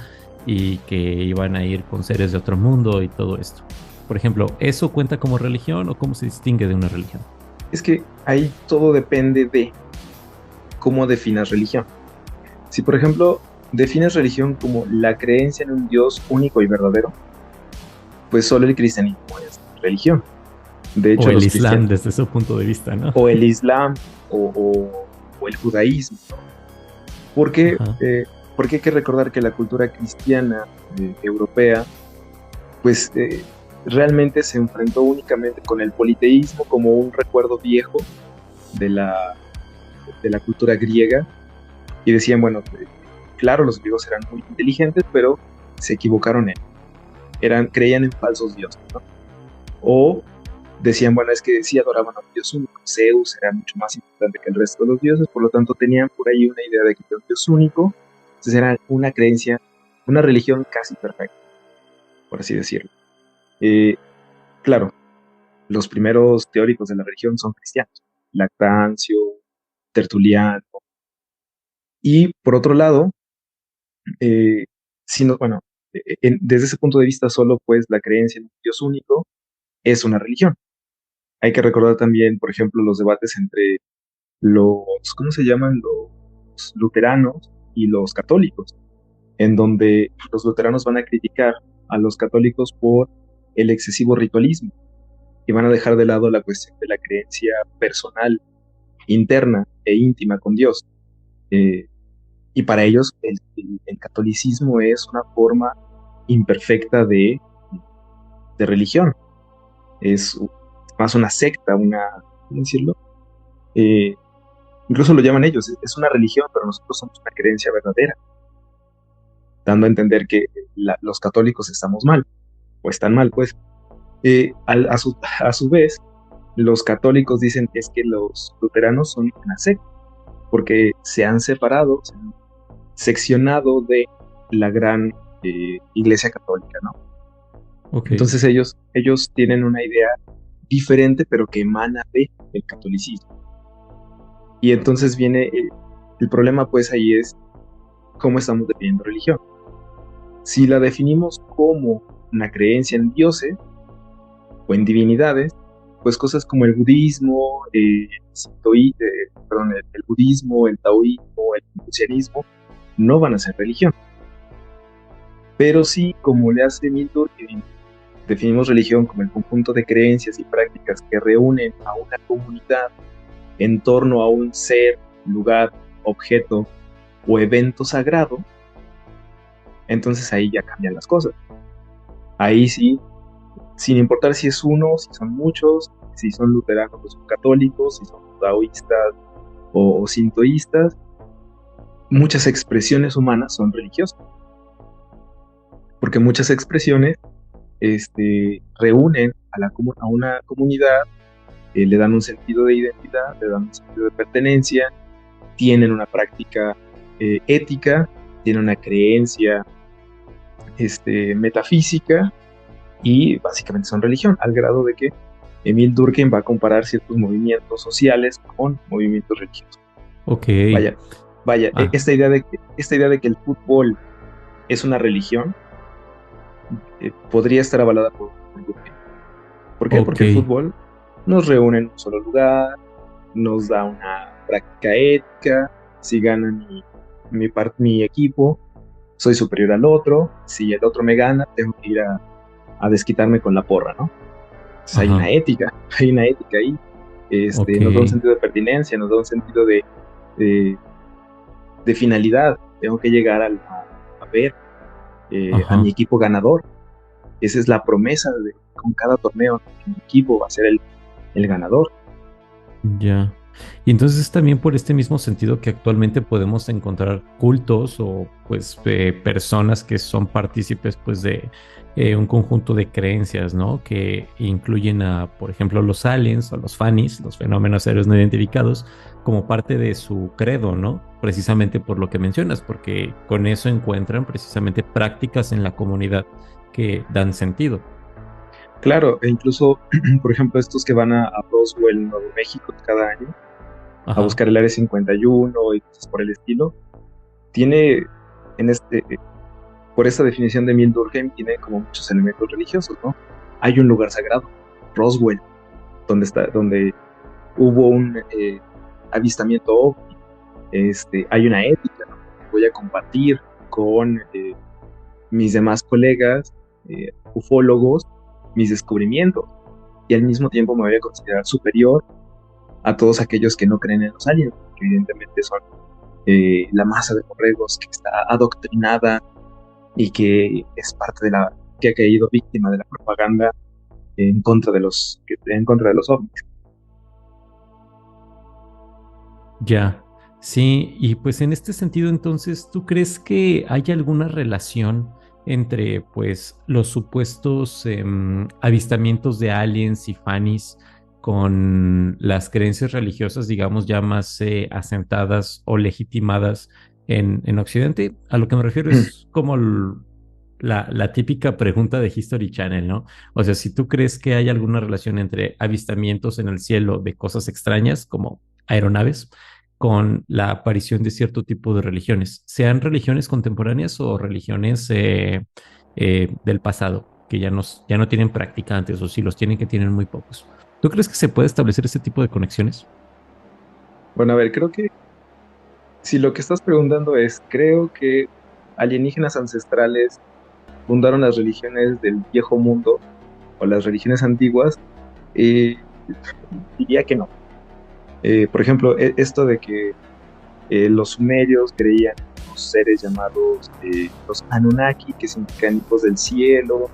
y que iban a ir con seres de otro mundo y todo esto. Por ejemplo, ¿eso cuenta como religión o cómo se distingue de una religión? Es que ahí todo depende de cómo definas religión. Si, por ejemplo, defines religión como la creencia en un Dios único y verdadero, pues solo el cristianismo es religión. De O hecho, el los Islam cristianos, desde su punto de vista, ¿no? o el Islam, o el judaísmo, ¿no? Porque, Ajá, porque hay que recordar que la cultura cristiana europea, pues realmente se enfrentó únicamente con el politeísmo como un recuerdo viejo de de la cultura griega y decían, bueno, claro, los griegos eran muy inteligentes, pero se equivocaron creían en falsos dioses, ¿no? O decían, bueno, es que sí adoraban a un dios único, Zeus era mucho más importante que el resto de los dioses, por lo tanto tenían por ahí una idea de que era un dios único, entonces era una creencia, una religión casi perfecta, por así decirlo. Eh, claro, los primeros teóricos de la religión son cristianos, Lactancio, Tertuliano, Y por otro lado, si no, bueno, desde ese punto de vista solo pues la creencia en un Dios único es una religión. Hay que recordar también, por ejemplo, los debates entre los, ¿cómo se llaman? Los luteranos y los católicos, en donde los luteranos van a criticar a los católicos por el excesivo ritualismo y van a dejar de lado la cuestión de la creencia personal, interna e íntima con Dios. Eh, y para ellos el catolicismo es una forma imperfecta de religión. Es más una secta, ¿cómo decirlo? Eh, Incluso lo llaman ellos, es una religión, pero nosotros somos una creencia verdadera, dando a entender que los católicos estamos mal, o están mal, pues. A su vez, los católicos dicen que es que los luteranos son una secta, porque se han separado, se han seccionado de la gran iglesia católica, ¿no? Ok. Entonces ellos tienen una idea diferente, pero que emana del catolicismo. Y entonces viene el problema, pues ahí es cómo estamos definiendo religión. Si la definimos como una creencia en dioses o en divinidades, pues cosas como el budismo, el budismo, el taoísmo, el confucianismo, no van a ser religión. Pero sí, como le hace Milton, definimos religión como el conjunto de creencias y prácticas que reúnen a una comunidad en torno a un ser, lugar, objeto o evento sagrado, entonces ahí ya cambian las cosas. Ahí sí, sin importar si es uno, si son muchos, si son luteranos o son católicos, si son taoístas o sintoístas, muchas expresiones humanas son religiosas, porque muchas expresiones reúnen a una comunidad, le dan un sentido de identidad, le dan un sentido de pertenencia, tienen una práctica ética, tienen una creencia metafísica y básicamente son religión, al grado de que Emil Durkheim va a comparar ciertos movimientos sociales con movimientos religiosos. Ok. Vaya, esta idea de que el fútbol es una religión podría estar avalada por Durkheim. ¿Por qué? Porque el fútbol nos reúne en un solo lugar, nos da una práctica ética, si gana mi equipo, soy superior al otro, si el otro me gana, tengo que ir a desquitarme con la porra, ¿no? Entonces hay una ética ahí, nos da un sentido de pertinencia, nos da un sentido de finalidad, tengo que llegar a ver a mi equipo ganador. Esa es la promesa con cada torneo, que mi equipo va a ser el ganador. Ya. Y entonces también por este mismo sentido que actualmente podemos encontrar cultos o pues personas que son partícipes pues de un conjunto de creencias, ¿no? Que incluyen a, por ejemplo, los aliens o los FANIs, los fenómenos aéreos no identificados, como parte de su credo, ¿no? Precisamente por lo que mencionas, porque con eso encuentran precisamente prácticas en la comunidad que dan sentido. Claro, e incluso, por ejemplo, estos que van a Roswell, Nuevo México, cada año, a buscar el Área 51 y cosas por el estilo, tiene, por esta definición de Emil Durkheim, tiene como muchos elementos religiosos, ¿no? Hay un lugar sagrado, Roswell, donde hubo un avistamiento ovni, hay una ética, ¿no? Voy a compartir con mis demás colegas, ufólogos, mis descubrimientos, y al mismo tiempo me voy a considerar superior a todos aquellos que no creen en los aliens, que evidentemente son la masa de borregos que está adoctrinada y que es parte que ha caído víctima de la propaganda en contra de los ovnis. Ya, sí, y pues en este sentido entonces, ¿tú crees que hay alguna relación entre pues los supuestos avistamientos de aliens y fanis con las creencias religiosas, digamos, ya más asentadas o legitimadas en Occidente? A lo que me refiero es como la típica pregunta de History Channel, ¿no? O sea, si tú crees que hay alguna relación entre avistamientos en el cielo de cosas extrañas como aeronaves con la aparición de cierto tipo de religiones, sean religiones contemporáneas o religiones del pasado, que ya no tienen practicantes, o si los tienen, que tienen muy pocos. ¿Tú crees que se puede establecer ese tipo de conexiones? Bueno, a ver, creo que si lo que estás preguntando es, creo que alienígenas ancestrales fundaron las religiones del viejo mundo o las religiones antiguas, eh, diría que no. Por ejemplo, esto de que los sumerios creían en unos seres llamados los Anunnaki, que significan hijos del cielo,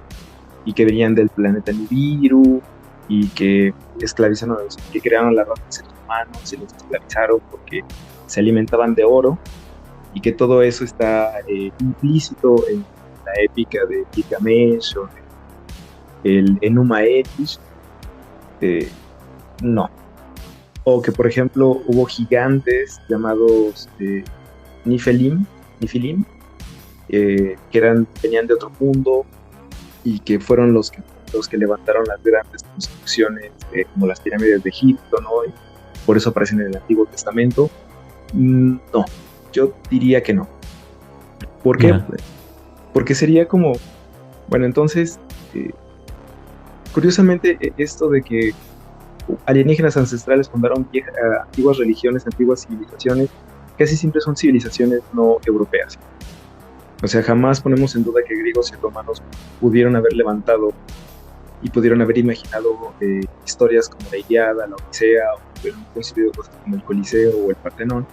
y que venían del planeta Nibiru, y que esclavizaron a los que crearon la raza de seres humanos y los esclavizaron porque se alimentaban de oro, y que todo eso está implícito en la épica de Gilgamesh o el Enuma Elish. No. O que, por ejemplo, hubo gigantes llamados Nifilim, que venían de otro mundo y que fueron los que levantaron las grandes construcciones, como las pirámides de Egipto, ¿no? Y por eso aparecen en el Antiguo Testamento. No, yo diría que no. ¿Por qué? Ya. Porque sería como, bueno, entonces, curiosamente, esto de que alienígenas ancestrales fundaron antiguas religiones, antiguas civilizaciones, casi siempre son civilizaciones no europeas. O sea, jamás ponemos en duda que griegos y romanos pudieron haber levantado y pudieron haber imaginado historias como la Ilíada, la Odisea, o hubieran construido cosas como el Coliseo o el Partenón.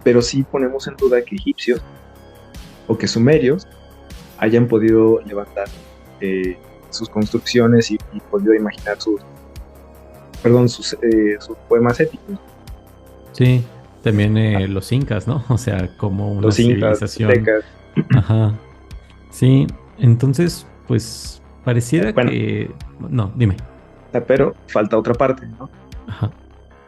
Pero sí ponemos en duda que egipcios o que sumerios hayan podido levantar sus construcciones y podido imaginar sus poemas épicos. Sí, también los incas, ¿no? O sea, como una Los incas, civilización. aztecas. Ajá. Sí, entonces, pues pareciera Bueno, que... No, dime. pero falta otra parte, ¿no? Ajá.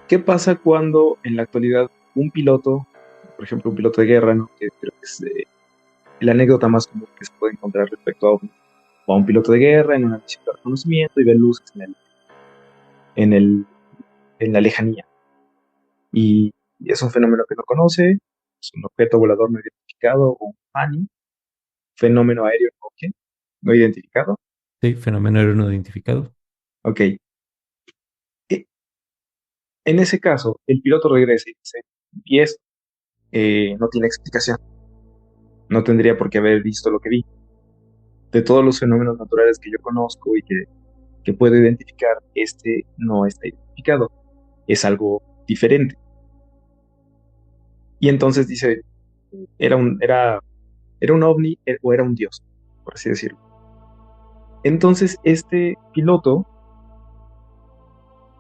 ¿Qué pasa cuando en la actualidad un piloto, por ejemplo un piloto de guerra, ¿no? Que creo que es la anécdota más común que se puede encontrar respecto a un piloto de guerra en una misión de reconocimiento y ve luces en, el, en la lejanía? Y es un fenómeno que no conoce, es un objeto volador no identificado o un FANI, fenómeno aéreo no identificado. Sí, fenómeno aéreo no identificado. Ok. En ese caso, el piloto regresa y dice, y esto no tiene explicación, no tendría por qué haber visto lo que vi. De todos los fenómenos naturales que yo conozco y que puedo identificar, este no está identificado, es algo diferente. Y entonces dice, era un ovni o era un dios, por así decirlo. Entonces este piloto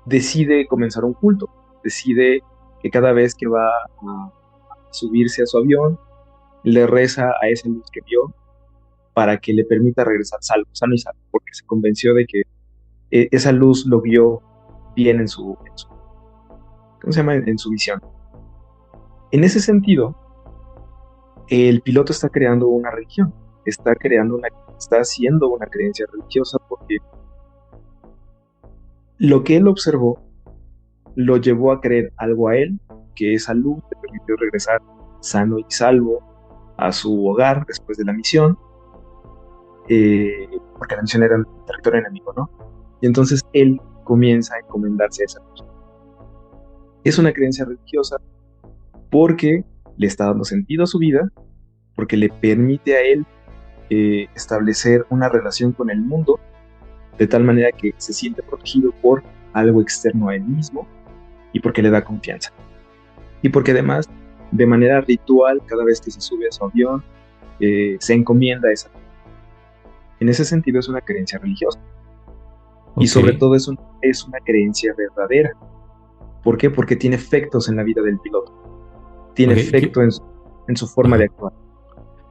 decide comenzar un culto, decide que cada vez que va a subirse a su avión, le reza a esa luz que vio para que le permita regresar sano y salvo, porque se convenció de que esa luz lo vio bien ¿cómo se llama? En su visión. En ese sentido, el piloto está creando una religión, está haciendo una creencia religiosa, porque lo que él observó lo llevó a creer algo a él, que esa luz le permitió regresar sano y salvo a su hogar después de la misión, porque la misión era el territorio enemigo, ¿no? Y entonces él comienza a encomendarse a esa luz. Es una creencia religiosa porque le está dando sentido a su vida, porque le permite a él establecer una relación con el mundo de tal manera que se siente protegido por algo externo a él mismo, y porque le da confianza. Y porque además, de manera ritual, cada vez que se sube a su avión, se encomienda a esa. En ese sentido es una creencia religiosa. Okay. Y sobre todo es una creencia verdadera. ¿Por qué? Porque tiene efectos en la vida del piloto. Tiene efecto en su forma de actuar.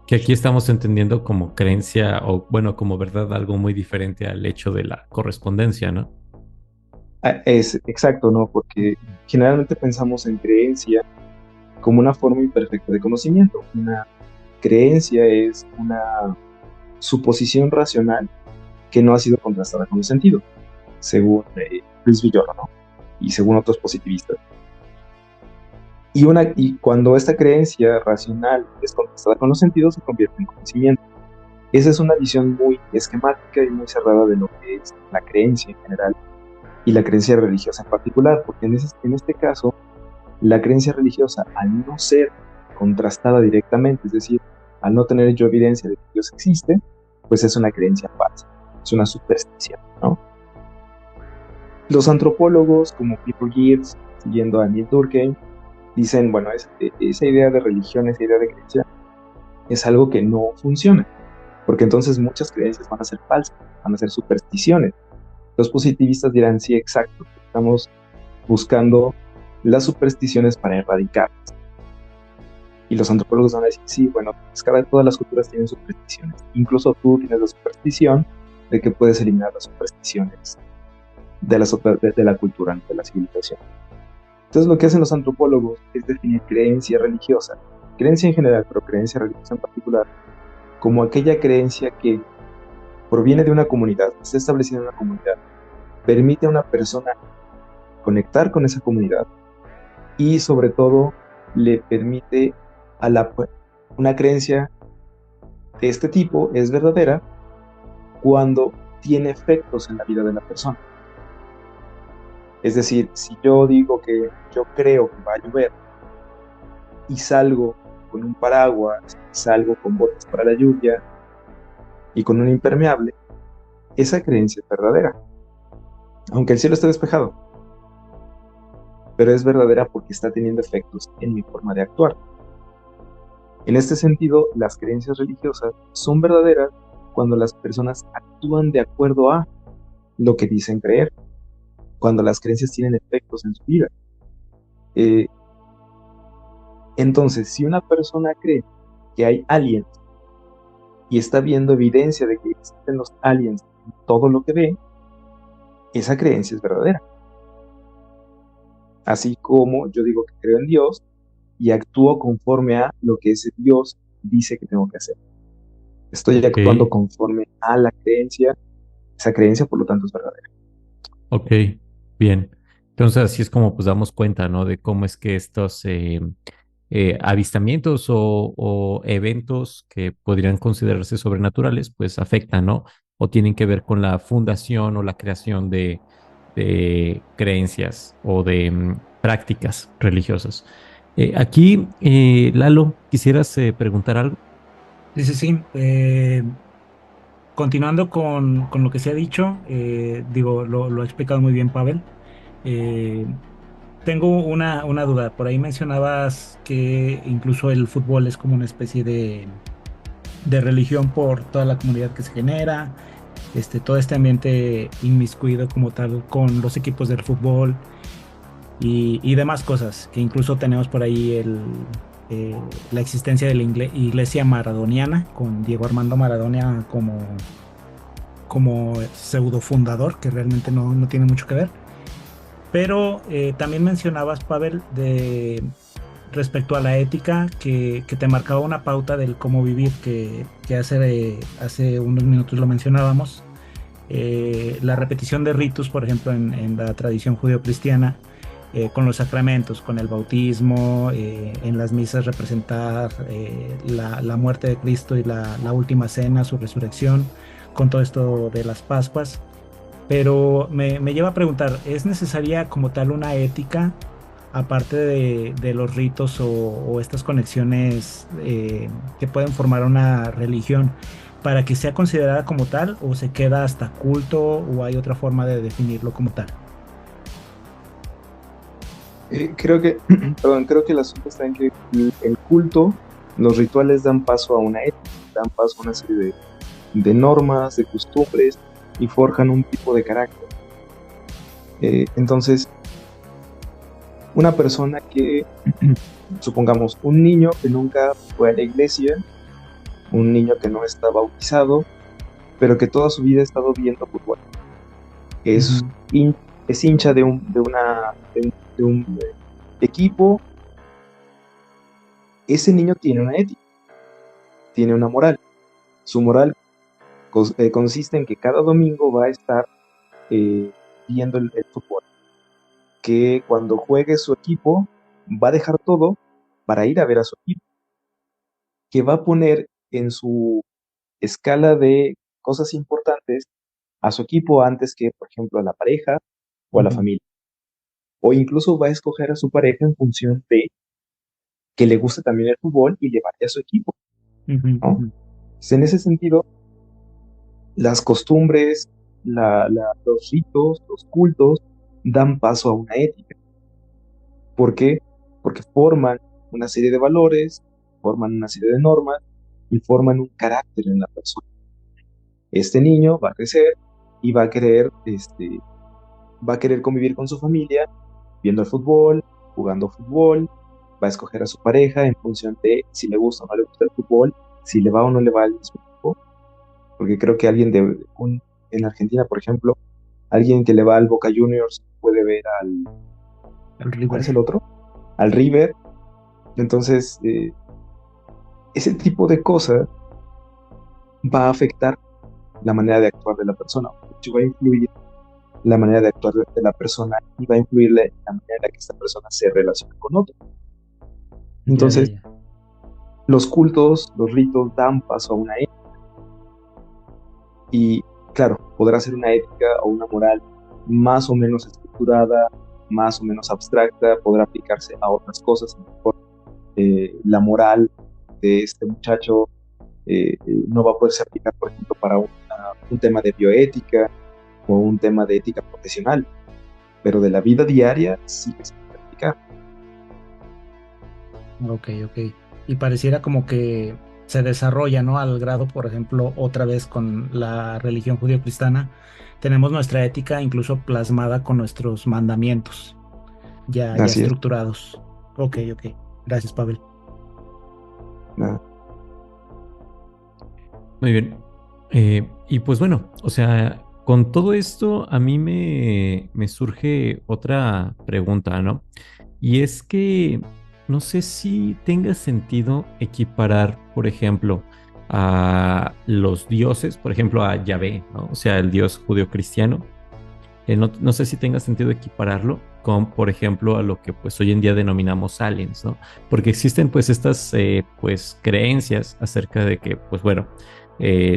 Que aquí estamos entendiendo como creencia o, bueno, como verdad, algo muy diferente al hecho de la correspondencia, ¿no? Es exacto, ¿no? Porque generalmente pensamos en creencia como una forma imperfecta de conocimiento. Una creencia es una suposición racional que no ha sido contrastada con el sentido, según Luis Villoro, ¿no? Y según otros positivistas. Y cuando esta creencia racional es contrastada con los sentidos, se convierte en conocimiento. Esa es una visión muy esquemática y muy cerrada de lo que es la creencia en general y la creencia religiosa en particular, porque en este caso, la creencia religiosa, al no ser contrastada directamente, es decir, al no tener yo evidencia de que Dios existe, pues es una creencia falsa, es una superstición, ¿no? Los antropólogos como Peter Gibbs, siguiendo a Neil Durkheim, dicen, bueno, esa idea de religión, esa idea de creencia, es algo que no funciona, porque entonces muchas creencias van a ser falsas, van a ser supersticiones. Los positivistas dirán, sí, exacto, estamos buscando las supersticiones para erradicarlas. Y los antropólogos van a decir, sí, bueno, pues todas las culturas tienen supersticiones. Incluso tú tienes la superstición de que puedes eliminar las supersticiones de la cultura, de la civilización. Entonces lo que hacen los antropólogos es definir creencia religiosa, creencia en general, pero creencia religiosa en particular, como aquella creencia que proviene de una comunidad, está establecida en una comunidad, permite a una persona conectar con esa comunidad y sobre todo le permite a una creencia de este tipo es verdadera cuando tiene efectos en la vida de la persona. Es decir, si yo digo que yo creo que va a llover y salgo con un paraguas, salgo con botas para la lluvia y con un impermeable, esa creencia es verdadera, aunque el cielo esté despejado, pero es verdadera porque está teniendo efectos en mi forma de actuar. En este sentido, las creencias religiosas son verdaderas cuando las personas actúan de acuerdo a lo que dicen creer, cuando las creencias tienen efectos en su vida. Entonces, si una persona cree que hay aliens y está viendo evidencia de que existen los aliens en todo lo que ve, esa creencia es verdadera. Así como yo digo que creo en Dios y actúo conforme a lo que ese Dios dice que tengo que hacer. Estoy actuando conforme a la creencia, esa creencia por lo tanto es verdadera. Ok, bien. Entonces así es como pues damos cuenta, ¿no? De cómo es que estos avistamientos o eventos que podrían considerarse sobrenaturales, pues afectan, ¿no? O tienen que ver con la fundación o la creación de creencias o de prácticas religiosas. Aquí, Lalo, ¿quisieras preguntar algo? Sí, sí, sí. Continuando con lo que se ha dicho, digo, lo ha explicado muy bien Pavel. Eh, Tengo una duda. Por ahí mencionabas que incluso el fútbol es como una especie de religión por toda la comunidad que se genera, todo este ambiente inmiscuido como tal con los equipos del fútbol y demás cosas, que incluso tenemos por ahí eh, la existencia de la iglesia maradoniana, con Diego Armando Maradona como pseudo fundador, que realmente no tiene mucho que ver. Pero también mencionabas, Pavel, respecto a la ética, que te marcaba una pauta del cómo vivir, que hace unos minutos lo mencionábamos. La repetición de ritos, por ejemplo, en la tradición judeocristiana, con los sacramentos, con el bautismo, en las misas representar la muerte de Cristo y la última cena, su resurrección, con todo esto de las Pascuas. Pero me lleva a preguntar, ¿es necesaria como tal una ética, aparte de los ritos o estas conexiones que pueden formar una religión, para que sea considerada como tal, o se queda hasta culto, o hay otra forma de definirlo como tal? Creo que, perdón, creo que el asunto está en que el culto, los rituales dan paso a una ética, dan paso a una serie de normas, de costumbres y forjan un tipo de carácter. Entonces, una persona que, supongamos, un niño que nunca fue a la iglesia, un niño que no está bautizado, pero que toda su vida ha estado viendo fútbol, es, es hincha de un equipo, ese niño tiene una ética, tiene una moral. Su moral consiste en que cada domingo va a estar viendo el fútbol, que cuando juegue su equipo va a dejar todo para ir a ver a su equipo, que va a poner en su escala de cosas importantes a su equipo antes que, por ejemplo, a la pareja o a la Ujú, familia. O incluso va a escoger a su pareja en función de que le guste también el fútbol y le vaya a su equipo, ujú, ¿no? ujú. Entonces, en ese sentido, las costumbres, los ritos, los cultos, dan paso a una ética. ¿Por qué? Porque forman una serie de valores, forman una serie de normas y forman un carácter en la persona. Este niño va a crecer y va a querer convivir con su familia, viendo el fútbol, jugando fútbol, va a escoger a su pareja en función de si le gusta o no le gusta el fútbol, si le va o no le va al mismo equipo, porque creo que en Argentina, por ejemplo, alguien que le va al Boca Juniors puede ver El ¿cuál River. es el otro? Al River. Entonces, ese tipo de cosas va a afectar la manera de actuar de la persona, de hecho, va a influir la manera de actuar de la persona y va a influir la manera en la que esta persona se relaciona con otro. Ya, ya, Entonces, ya. los cultos, los ritos dan paso a una ética y, claro, podrá ser una ética o una moral más o menos estructurada, más o menos abstracta, podrá aplicarse a otras cosas. A lo mejor, la moral de este muchacho no va a poderse aplicar, por ejemplo, para un tema de bioética o un tema de ética profesional, pero de la vida diaria sí que se puede aplicar. Ok, ok. Y pareciera como que se desarrolla, ¿no? Al grado, por ejemplo, otra vez con la religión judío-cristiana, tenemos nuestra ética incluso plasmada con nuestros mandamientos, ya Así es. estructurados. Ok, ok. Gracias, Pavel. Nada. Muy bien. Y pues bueno, o sea, con todo esto a mí me surge otra pregunta, ¿no? Y es que no sé si tenga sentido equiparar, por ejemplo, a los dioses, por ejemplo, a Yahvé, ¿no? O sea, el dios judío-cristiano. No sé si tenga sentido equipararlo con, por ejemplo, a lo que pues hoy en día denominamos aliens, ¿no? Porque existen pues estas pues creencias acerca de que pues bueno,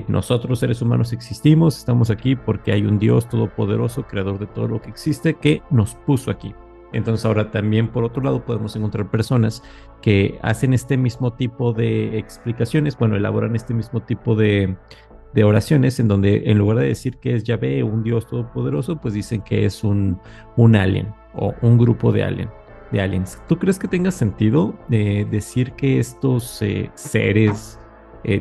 nosotros seres humanos existimos, estamos aquí porque hay un Dios todopoderoso, creador de todo lo que existe, que nos puso aquí. Entonces ahora también por otro lado podemos encontrar personas que hacen este mismo tipo de explicaciones, bueno, elaboran este mismo tipo de oraciones en donde en lugar de decir que es Yahvé, un Dios todopoderoso, pues dicen que es un alien o un grupo de aliens. ¿Tú crees que tenga sentido decir que estos seres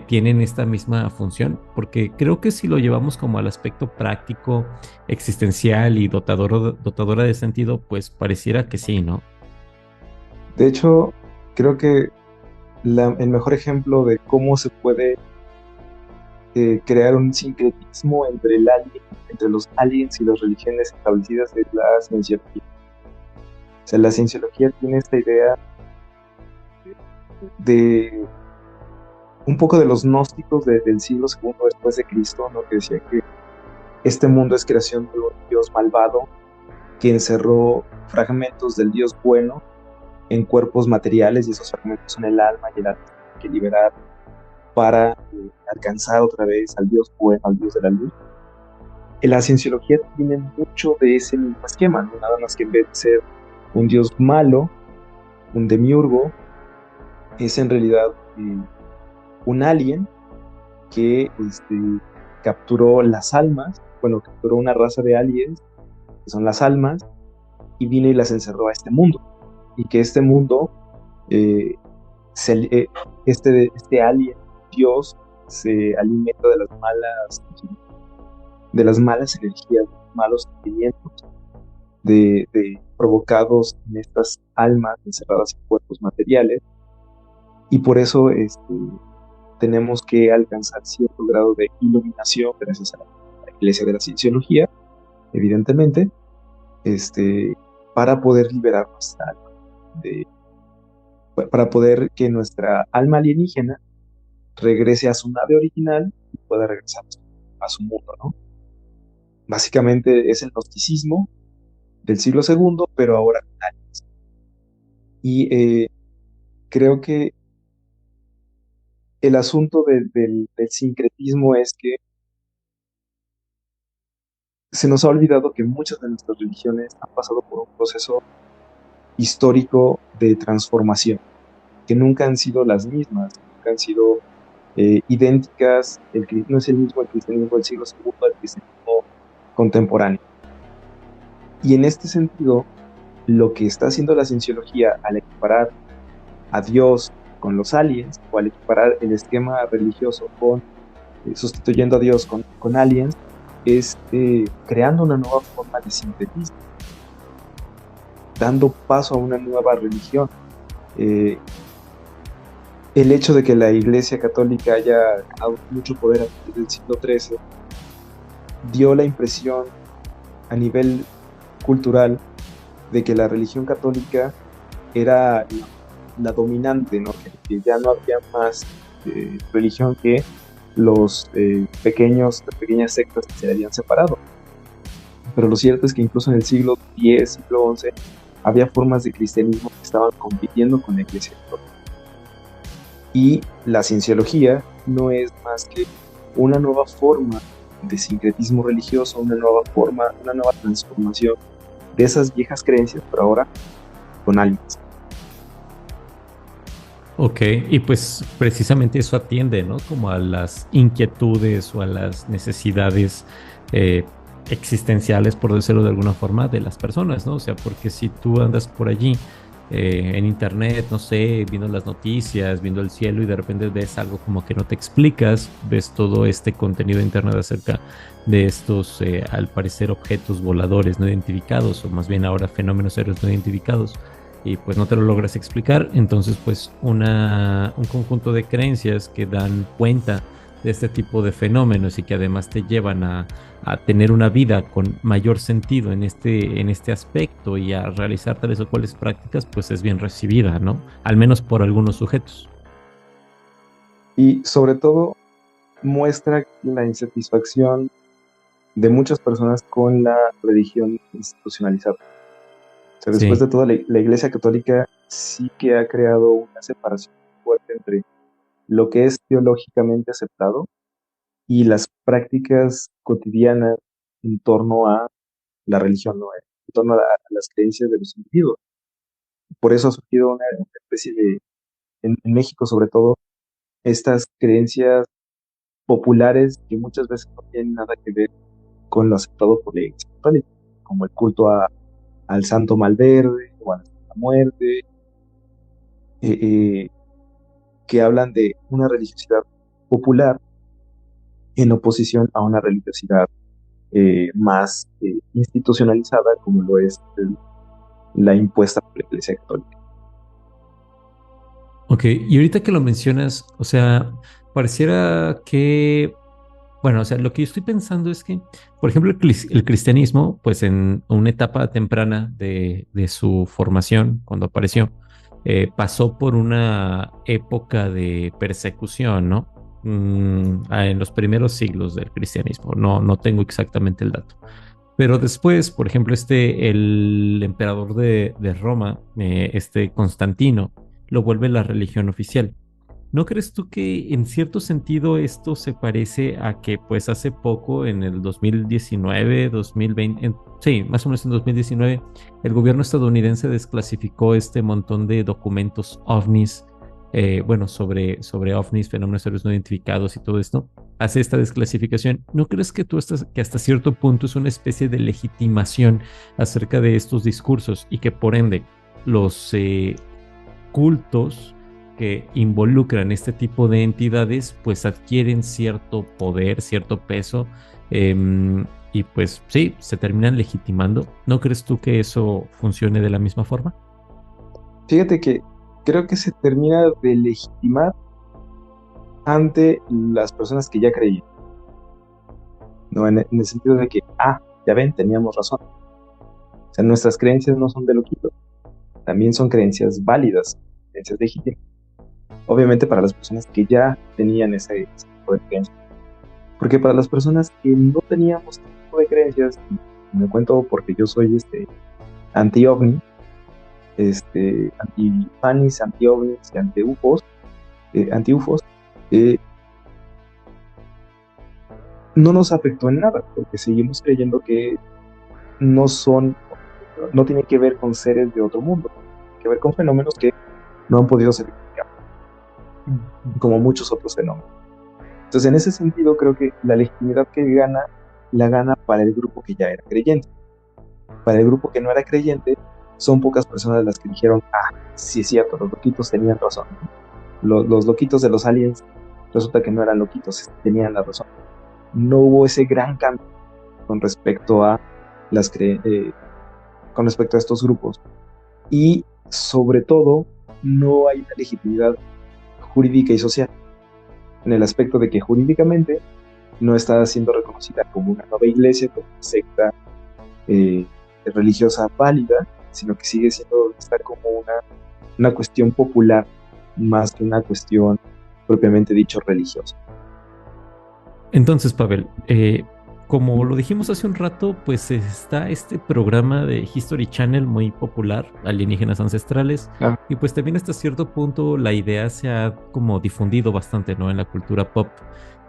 tienen esta misma función? Porque creo que si lo llevamos como al aspecto práctico, existencial y dotadora de sentido, pues pareciera que sí, ¿no? De hecho, creo que el mejor ejemplo de cómo se puede crear un sincretismo entre los aliens y las religiones establecidas es la cienciología. O sea, la cienciología tiene esta idea de un poco de los gnósticos del siglo segundo después de Cristo, ¿no? Que decía que este mundo es creación de un Dios malvado que encerró fragmentos del Dios bueno en cuerpos materiales y esos fragmentos son el alma y el alma se tiene que liberar para alcanzar otra vez al Dios bueno, al Dios de la luz. La cienciología tiene mucho de ese mismo esquema, ¿no? Nada más que en vez de ser un Dios malo, un demiurgo, es en realidad un alien que capturó las almas, bueno, capturó una raza de aliens, que son las almas, y vino y las encerró a este mundo. Y que este mundo, eh, este alien, Dios, se alimenta de las malas energías, de los malos sentimientos, provocados en estas almas encerradas en cuerpos materiales. Y por eso tenemos que alcanzar cierto grado de iluminación gracias a la Iglesia de la Cienciología, evidentemente, este, para poder liberar nuestra alma, para poder que nuestra alma alienígena regrese a su nave original y pueda regresar a su mundo, ¿no? Básicamente es el gnosticismo del siglo segundo, pero ahora con aliens. Y creo que el asunto del sincretismo es que se nos ha olvidado que muchas de nuestras religiones han pasado por un proceso histórico de transformación, que nunca han sido las mismas, nunca han sido idénticas. No es el mismo el cristianismo del siglo segundo al cristianismo contemporáneo. Y en este sentido, lo que está haciendo la cienciología al equiparar a Dios con los aliens, o al equiparar el esquema religioso con sustituyendo a Dios con aliens, es creando una nueva forma de sincretismo, dando paso a una nueva religión. Eh, el hecho de que la Iglesia Católica haya ganado mucho poder a partir del siglo XIII dio la impresión a nivel cultural de que la religión católica era la dominante, ¿no? Que ya no había más religión que las pequeñas sectas que se habían separado. Pero lo cierto es que incluso en el siglo X, siglo XI, había formas de cristianismo que estaban compitiendo con la Iglesia Católica. Y la cienciología no es más que una nueva forma de sincretismo religioso, una nueva transformación de esas viejas creencias, pero ahora con aliens. Ok, y pues precisamente eso atiende, ¿no? Como a las inquietudes o a las necesidades eh, existenciales, por decirlo de alguna forma, de las personas, ¿no? O sea, porque si tú andas por allí en internet, no sé, viendo las noticias, viendo el cielo y de repente ves algo como que no te explicas, ves todo este contenido de internet acerca de estos, al parecer, objetos voladores no identificados, o más bien ahora fenómenos aéreos no identificados y pues no te lo logras explicar, entonces pues un conjunto de creencias que dan cuenta de este tipo de fenómenos y que además te llevan a tener una vida con mayor sentido en este aspecto y a realizar tales o cuales prácticas, pues es bien recibida, ¿no? Al menos por algunos sujetos. Y sobre todo muestra la insatisfacción de muchas personas con la religión institucionalizada. O sea, después Sí, de todo, la Iglesia Católica sí que ha creado una separación fuerte entre lo que es teológicamente aceptado y las prácticas cotidianas en torno a la religión, ¿no? En torno a las creencias de los individuos. Por eso ha surgido una especie de, en México sobre todo, estas creencias populares que muchas veces no tienen nada que ver con lo aceptado por la Iglesia Católica, como el culto al Santo Malverde o a la Santa Muerte, eh, eh, que hablan de una religiosidad popular en oposición a una religiosidad más institucionalizada como lo es la impuesta por la Iglesia Católica. ok, y ahorita que lo mencionas, o sea, pareciera que bueno, o sea, lo que yo estoy pensando es que, por ejemplo, el cristianismo, pues en una etapa temprana de su formación, cuando apareció, pasó por una época de persecución, ¿no? En los primeros siglos del cristianismo, no tengo exactamente el dato. Pero después, por ejemplo, el emperador de Roma, este Constantino, lo vuelve la religión oficial. ¿No crees tú que en cierto sentido esto se parece a que pues hace poco, en el 2019, 2020, sí, más o menos en 2019, el gobierno estadounidense desclasificó este montón de documentos ovnis, bueno, sobre ovnis, fenómenos aéreos no identificados y todo esto? Hace esta desclasificación. ¿No crees que que hasta cierto punto es una especie de legitimación acerca de estos discursos y que por ende los cultos que involucran este tipo de entidades, pues adquieren cierto poder, cierto peso, y pues sí, se terminan legitimando? ¿No crees tú que eso funcione de la misma forma? Fíjate que creo que se termina de legitimar ante las personas que ya creían, ¿no? En el sentido de que, ya ven, teníamos razón. O sea, nuestras creencias no son de loquitos, también son creencias válidas, creencias legítimas. Obviamente para las personas que ya tenían ese tipo de creencias. Porque para las personas que no teníamos ese tipo de creencias, y me cuento porque yo soy anti-ovni, anti-fanis, anti-ovnis y anti-UFOs, no nos afectó en nada, porque seguimos creyendo que no no tiene que ver con seres de otro mundo, tiene que ver con fenómenos que no han podido ser explicados, como muchos otros fenómenos. Entonces, en ese sentido, creo que la legitimidad que gana, la gana para el grupo que ya era creyente. Para el grupo que no era creyente, son pocas personas las que dijeron, sí es cierto, los loquitos tenían razón. Los loquitos de los aliens, resulta que no eran loquitos, tenían la razón. No hubo ese gran cambio con respecto a con respecto a estos grupos. Y sobre todo, no hay una legitimidad jurídica y social, en el aspecto de que jurídicamente no está siendo reconocida como una nueva iglesia, como una secta religiosa válida, sino que sigue siendo vista como una cuestión popular más que una cuestión propiamente dicho religiosa. Entonces, Pavel, como lo dijimos hace un rato, pues está este programa de History Channel muy popular, Alienígenas Ancestrales, y pues también hasta cierto punto la idea se ha como difundido bastante, ¿no? En la cultura pop.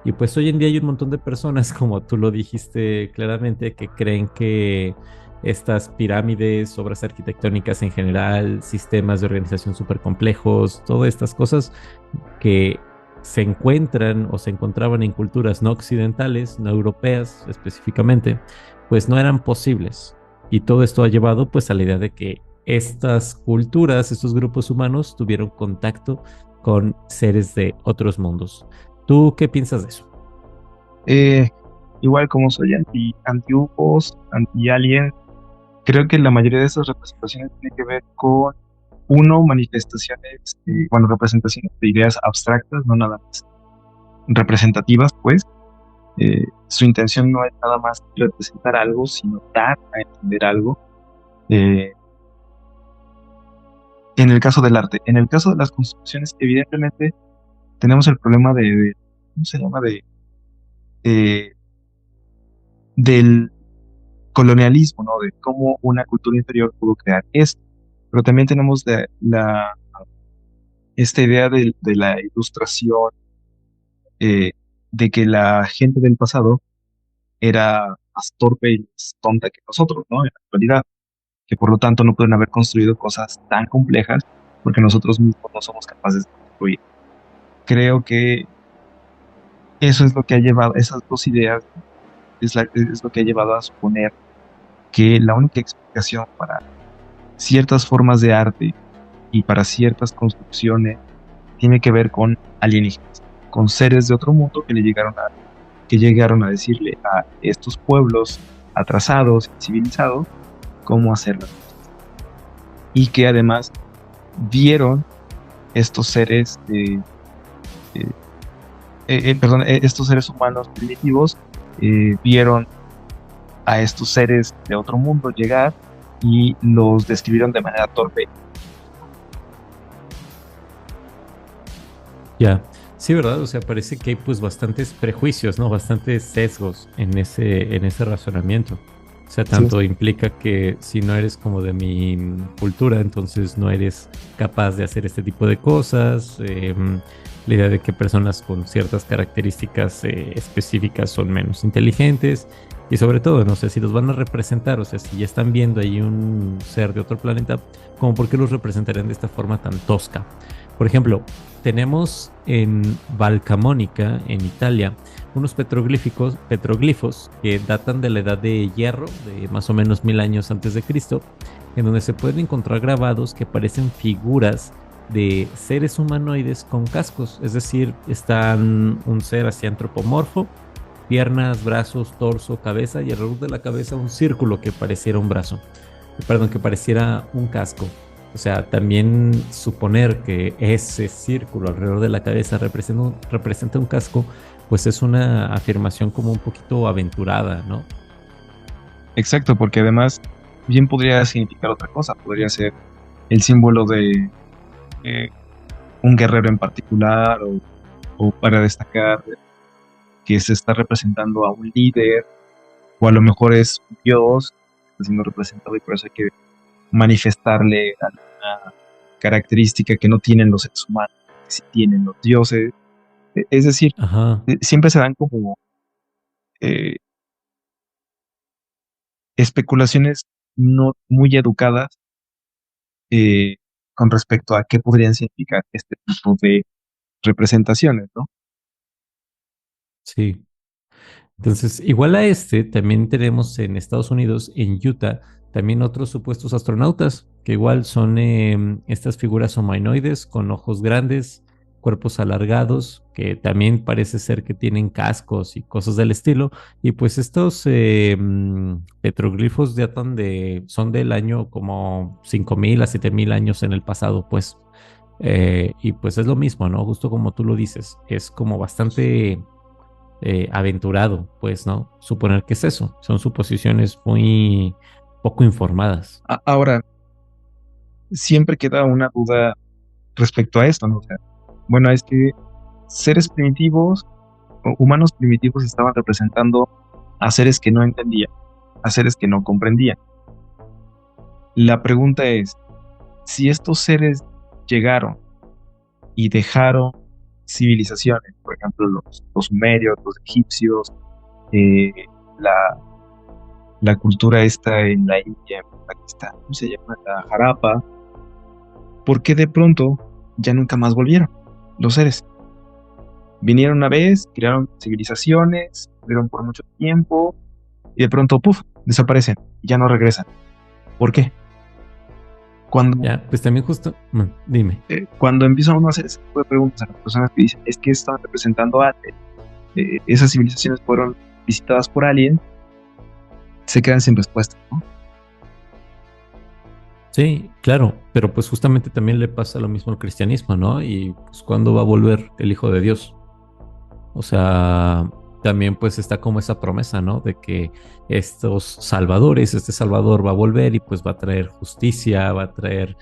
Y pues hoy en día hay un montón de personas, como tú lo dijiste claramente, que creen que estas pirámides, obras arquitectónicas en general, sistemas de organización súper complejos, todas estas cosas que se encuentran o se encontraban en culturas no occidentales, no europeas específicamente, pues no eran posibles. Y todo esto ha llevado pues a la idea de que estas culturas, estos grupos humanos tuvieron contacto con seres de otros mundos. ¿Tú qué piensas de eso? Igual como soy anti-UFOs, anti-alien, creo que la mayoría de esas representaciones tiene que ver con, manifestaciones, representaciones de ideas abstractas, no nada más representativas, pues. Su intención no es nada más representar algo, sino dar a entender algo. En el caso del arte, en el caso de las construcciones, evidentemente tenemos el problema ¿cómo se llama? Eh, del colonialismo, ¿no? De cómo una cultura inferior pudo crear esto. Pero también tenemos esta idea de la ilustración, de que la gente del pasado era más torpe y más tonta que nosotros, ¿no? En la actualidad, que por lo tanto no pueden haber construido cosas tan complejas porque nosotros mismos no somos capaces de construir. Creo que eso es lo que ha llevado, esas dos ideas es lo que ha llevado a suponer que la única explicación para ciertas formas de arte y para ciertas construcciones tiene que ver con alienígenas, con seres de otro mundo que llegaron a decirle a estos pueblos atrasados y civilizados cómo hacer las cosas. Y que además vieron estos seres, estos seres humanos primitivos, vieron a estos seres de otro mundo llegar y los describieron de manera torpe. Ya, sí, ¿verdad? O sea, parece que hay pues bastantes prejuicios, ¿no? Bastantes sesgos en ese razonamiento. O sea, tanto implica que si no eres como de mi cultura, entonces no eres capaz de hacer este tipo de cosas. La idea de que personas con ciertas características específicas son menos inteligentes. Y sobre todo, no sé, si los van a representar, o sea, si ya están viendo ahí un ser de otro planeta, como por qué los representarían de esta forma tan tosca. Por ejemplo, tenemos en Valcamonica, en Italia, unos petroglifos que datan de la edad de hierro, de más o menos 1000 años antes de Cristo, en donde se pueden encontrar grabados que parecen figuras de seres humanoides con cascos, es decir, están un ser así antropomorfo, piernas, brazos, torso, cabeza y alrededor de la cabeza un círculo que pareciera un brazo, perdón, que pareciera un casco. O sea, también suponer que ese círculo alrededor de la cabeza representa un casco, pues es una afirmación como un poquito aventurada, ¿no? Exacto, porque además bien podría significar otra cosa, podría ser el símbolo de un guerrero en particular o para destacar que se está representando a un líder o a lo mejor es un dios que está siendo representado y por eso hay que manifestarle una característica que no tienen los seres humanos, que sí tienen los dioses. Es decir, Ajá. siempre se dan como eh, especulaciones no muy educadas con respecto a qué podrían significar este tipo de representaciones, ¿no? Sí. Entonces, igual a este, también tenemos en Estados Unidos, en Utah, también otros supuestos astronautas, que igual son estas figuras humanoides con ojos grandes, cuerpos alargados, que también parece ser que tienen cascos y cosas del estilo. Y pues estos petroglifos son del año como 5.000 a 7.000 años en el pasado, pues. Y pues es lo mismo, ¿no? Justo como tú lo dices, es como bastante aventurado, pues, ¿no? Suponer que es eso. Son suposiciones muy poco informadas. Ahora, siempre queda una duda respecto a esto, ¿no? O sea, bueno, es que seres primitivos o humanos primitivos estaban representando a seres que no entendían, a seres que no comprendían. La pregunta es, si estos seres llegaron y dejaron civilizaciones, por ejemplo, los sumerios, los egipcios, eh, la, la cultura esta en la India, en Pakistán, ¿cómo se llama? La Harappa, ¿por qué de pronto ya nunca más volvieron los seres? Vinieron una vez, crearon civilizaciones, vivieron por mucho tiempo y de pronto, ¡puf!, desaparecen y ya no regresan. ¿Por qué? Cuando, Ya, pues también justo, dime. cuando empieza uno a hacer ese tipo de preguntas a las personas que dicen, es que están representando a esas civilizaciones fueron visitadas por aliens, se quedan sin respuesta, ¿no? Sí, claro, pero pues justamente también le pasa lo mismo al cristianismo, ¿no? Y pues ¿cuándo va a volver el Hijo de Dios? O sea, también pues está como esa promesa, ¿no? De que estos salvadores, este salvador va a volver y pues va a traer justicia, va a traer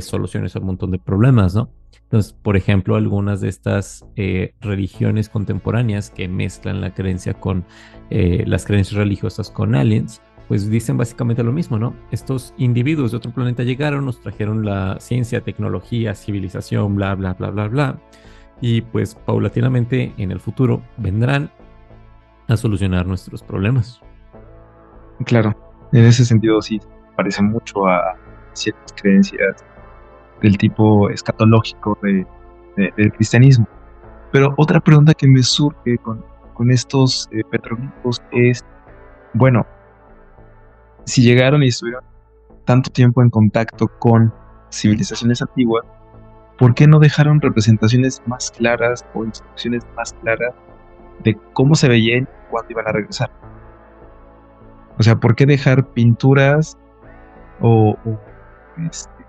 soluciones a un montón de problemas, ¿no? Entonces, por ejemplo, algunas de estas religiones contemporáneas que mezclan la creencia con las creencias religiosas con aliens, pues dicen básicamente lo mismo, ¿no? Estos individuos de otro planeta llegaron, nos trajeron la ciencia, tecnología, civilización, bla, bla, bla, bla, bla y pues paulatinamente en el futuro vendrán a solucionar nuestros problemas. Claro, en ese sentido sí parece mucho a ciertas creencias del tipo escatológico del cristianismo. Pero otra pregunta que me surge con estos petroglifos es, bueno, si llegaron y estuvieron tanto tiempo en contacto con civilizaciones antiguas, ¿por qué no dejaron representaciones más claras o instrucciones más claras de cómo se veían y cuándo iban a regresar? O sea, ¿por qué dejar pinturas o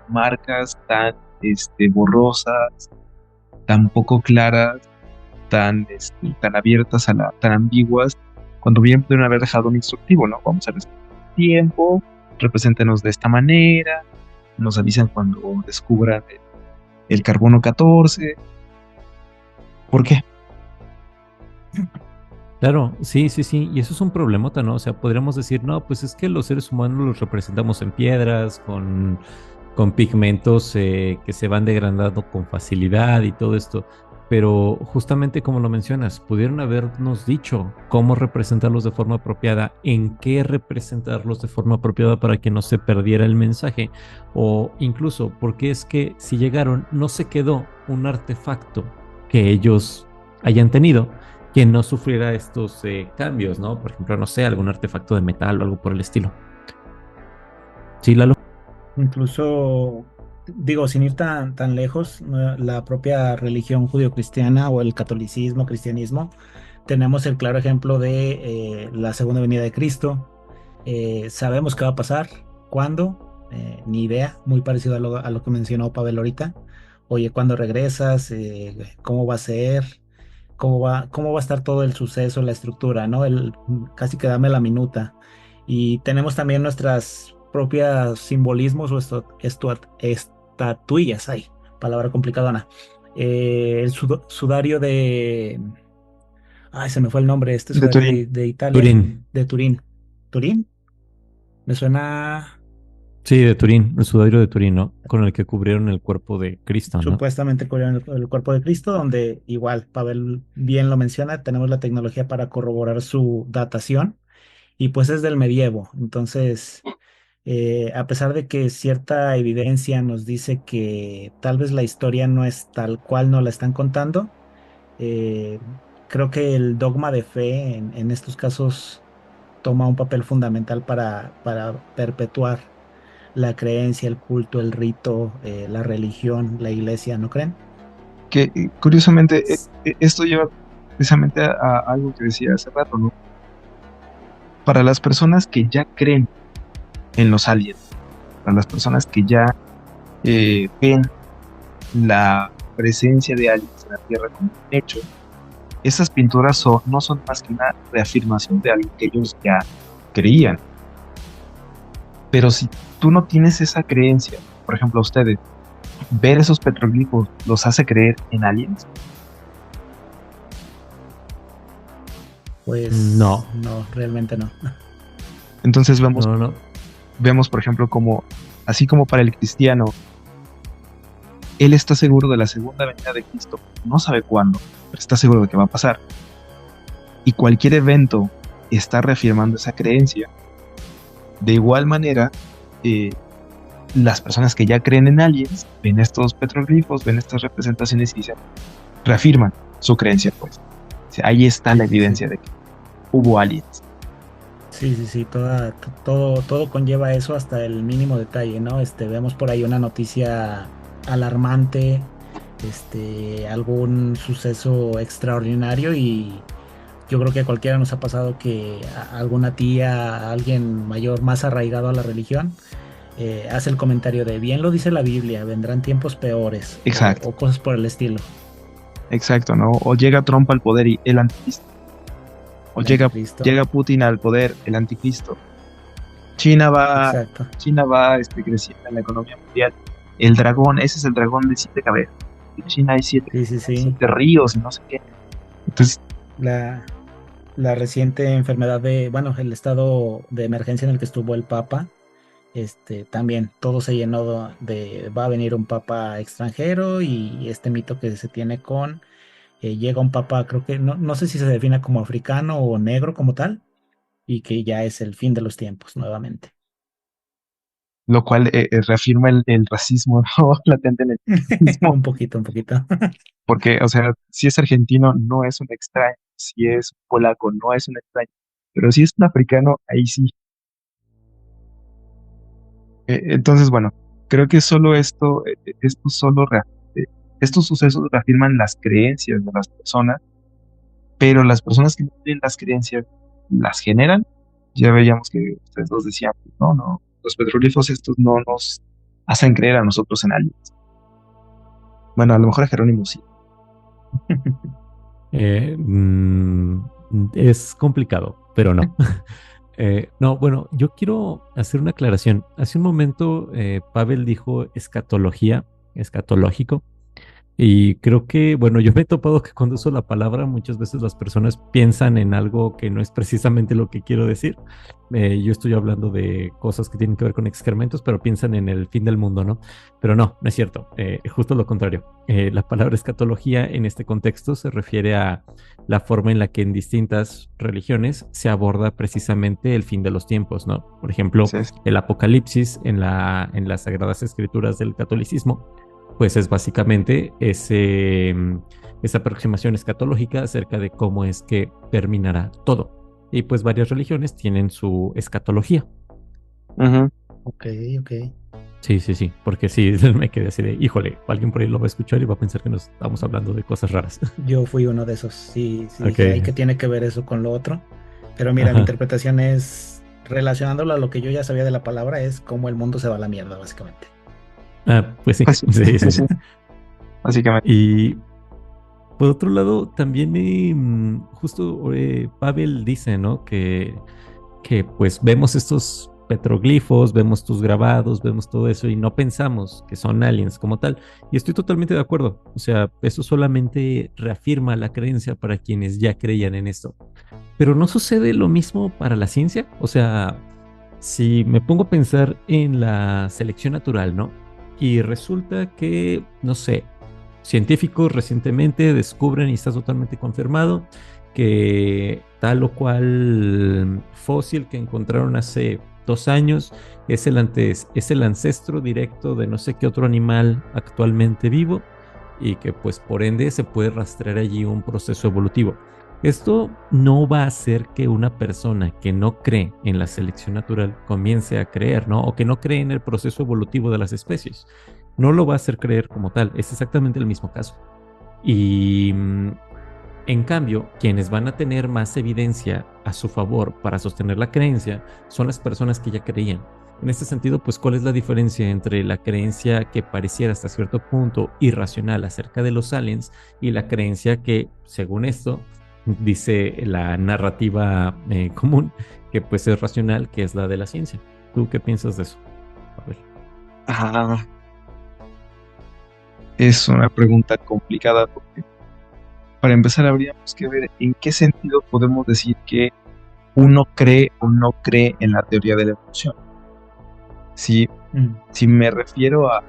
marcas tan borrosas, tan poco claras, tan abiertas tan ambiguas, cuando bien pudieron haber dejado un instructivo, ¿no? Vamos a respetar el tiempo, represéntenos de esta manera, nos avisan cuando descubran el carbono 14. ¿Por qué? Claro, sí, sí, sí, y eso es un problemota, ¿no? O sea, podríamos decir, no, pues es que los seres humanos los representamos en piedras, con pigmentos que se van degradando con facilidad y todo esto, pero justamente como lo mencionas, pudieron habernos dicho cómo representarlos de forma apropiada, en qué representarlos de forma apropiada para que no se perdiera el mensaje, o incluso porque es que si llegaron, no se quedó un artefacto que ellos hayan tenido que no sufriera estos cambios, ¿no? Por ejemplo, no sé, algún artefacto de metal o algo por el estilo. Sí, Lalo. Incluso, digo, sin ir tan lejos, la propia religión judio-cristiana o el catolicismo, cristianismo, tenemos el claro ejemplo de la segunda venida de Cristo. Sabemos qué va a pasar, cuándo, ni idea, muy parecido a lo que mencionó Pavel ahorita. Oye, ¿cuándo regresas? ¿Cómo va a ser? ¿Cómo va a estar todo el suceso, la estructura, ¿no? Casi que dame la minuta. Y tenemos también nuestras propias simbolismos o estatuillas, ay, palabra complicadona. El sudario ay, se me fue el nombre, este De sudario Turín. de Italia, Turín. de Turín. ¿Turín? Me suena. Sí, de Turín, el sudario de Turín, ¿no? Con el que cubrieron el cuerpo de Cristo, ¿no? Supuestamente cubrieron el cuerpo de Cristo, donde igual, Pavel bien lo menciona, tenemos la tecnología para corroborar su datación y pues es del medievo. Entonces, a pesar de que cierta evidencia nos dice que tal vez la historia no es tal cual nos la están contando, eh, creo que el dogma de fe en estos casos toma un papel fundamental para perpetuar la creencia, el culto, el rito, la religión, la iglesia, ¿no creen? Que curiosamente, esto lleva precisamente a algo que decía hace rato, ¿no? Para las personas que ya creen en los aliens, para las personas que ya ven la presencia de aliens en la Tierra como un hecho, esas pinturas no son más que una reafirmación de algo que ellos ya creían. Pero si tú no tienes esa creencia, por ejemplo, a ustedes, ver esos petroglifos los hace creer en aliens. Pues No, no, realmente no. Entonces vemos, no. por ejemplo, como así como para el cristiano, él está seguro de la segunda venida de Cristo, no sabe cuándo, pero está seguro de que va a pasar. Y cualquier evento está reafirmando esa creencia. De igual manera, las personas que ya creen en aliens, ven estos petroglifos, ven estas representaciones y dicen, reafirman su creencia, pues. O sea, ahí está la evidencia de que hubo aliens. Sí, todo conlleva eso hasta el mínimo detalle, ¿no? Vemos por ahí una noticia alarmante, algún suceso extraordinario y yo creo que a cualquiera nos ha pasado que alguna tía, alguien mayor más arraigado a la religión, hace el comentario de bien lo dice la Biblia, vendrán tiempos peores Exacto. o cosas por el estilo. Exacto, ¿no? O llega Trump al poder y el anticristo. O llega Putin al poder, el anticristo. China va creciendo en la economía mundial. El dragón, ese es el dragón de 7 cabezas. En China hay 7 ríos y no sé qué. Entonces, la reciente enfermedad el estado de emergencia en el que estuvo el Papa, también todo se llenó va a venir un Papa extranjero y este mito que se tiene con llega un Papa, creo que no sé si se define como africano o negro como tal, y que ya es el fin de los tiempos nuevamente. Lo cual reafirma el racismo, ¿no? Latente en el racismo. Un poquito. Porque, o sea, si es argentino, no es un extraño. Si es polaco, no es un extraño. Pero si es un africano, ahí sí. Entonces, bueno, creo que solo estos sucesos reafirman las creencias de las personas, pero las personas que no tienen las creencias las generan. Ya veíamos que ustedes dos decían, no, los petroglifos estos no nos hacen creer a nosotros en aliens. Bueno, a lo mejor a Jerónimo sí. Es complicado, pero no. No, bueno, yo quiero hacer una aclaración. Hace un momento Pavel dijo escatológico. Y creo que, bueno, yo me he topado que cuando uso la palabra muchas veces las personas piensan en algo que no es precisamente lo que quiero decir. Yo estoy hablando de cosas que tienen que ver con excrementos, pero piensan en el fin del mundo, ¿no? Pero no es cierto. Justo lo contrario. La palabra escatología en este contexto se refiere a la forma en la que en distintas religiones se aborda precisamente el fin de los tiempos, ¿no? Por ejemplo, Sí. el Apocalipsis en las Sagradas Escrituras del catolicismo pues es básicamente esa aproximación escatológica acerca de cómo es que terminará todo. Y pues varias religiones tienen su escatología. Ok. Sí, porque sí, me quedé así de, híjole, alguien por ahí lo va a escuchar y va a pensar que nos estamos hablando de cosas raras. Yo fui uno de esos, sí, Okay. Dije, ¿y qué tiene que ver eso con lo otro? Pero mira, mi interpretación es, relacionándolo a lo que yo ya sabía de la palabra, es cómo el mundo se va a la mierda, básicamente. Pues sí, sí. Básicamente. Y por otro lado, también justo Pavel dice, ¿no? Que pues vemos estos petroglifos, vemos tus grabados, vemos todo eso y no pensamos que son aliens como tal. Y estoy totalmente de acuerdo. O sea, eso solamente reafirma la creencia para quienes ya creían en esto. Pero ¿no sucede lo mismo para la ciencia? O sea, Si me pongo a pensar en la selección natural, ¿no? Y resulta que, no sé, científicos recientemente descubren y está totalmente confirmado que tal o cual fósil que encontraron hace 2 años es el ancestro directo de no sé qué otro animal actualmente vivo y que pues por ende se puede rastrear allí un proceso evolutivo. Esto no va a hacer que una persona que no cree en la selección natural comience a creer, ¿no? O que no cree en el proceso evolutivo de las especies. No lo va a hacer creer como tal. Es exactamente el mismo caso. Y en cambio, quienes van a tener más evidencia a su favor para sostener la creencia son las personas que ya creían. En este sentido, pues, ¿cuál es la diferencia entre la creencia que pareciera hasta cierto punto irracional acerca de los aliens y la creencia que, según esto, dice la narrativa común, que pues es racional, que es la de la ciencia? ¿Tú qué piensas de eso? A ver. Ah, es una pregunta complicada porque para empezar habríamos que ver en qué sentido podemos decir que uno cree o no cree en la teoría de la evolución. Si me refiero a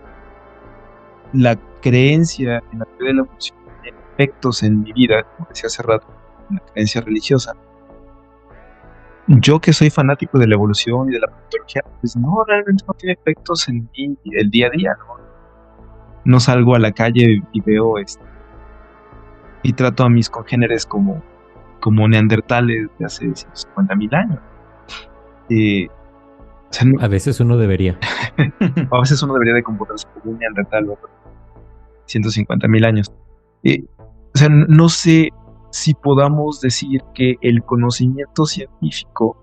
la creencia en la teoría de la evolución en efectos en mi vida, como decía hace rato, en la creencia religiosa, yo que soy fanático de la evolución y de la paleontología, pues no, realmente no tiene efectos en mí el día a día, ¿no? No salgo a la calle y veo y trato a mis congéneres como neandertales de hace 150.000 años. O sea, A veces uno debería. a veces uno debería de comportarse como un neandertal, ¿no? 150.000 años. O sea, no sé si podamos decir que el conocimiento científico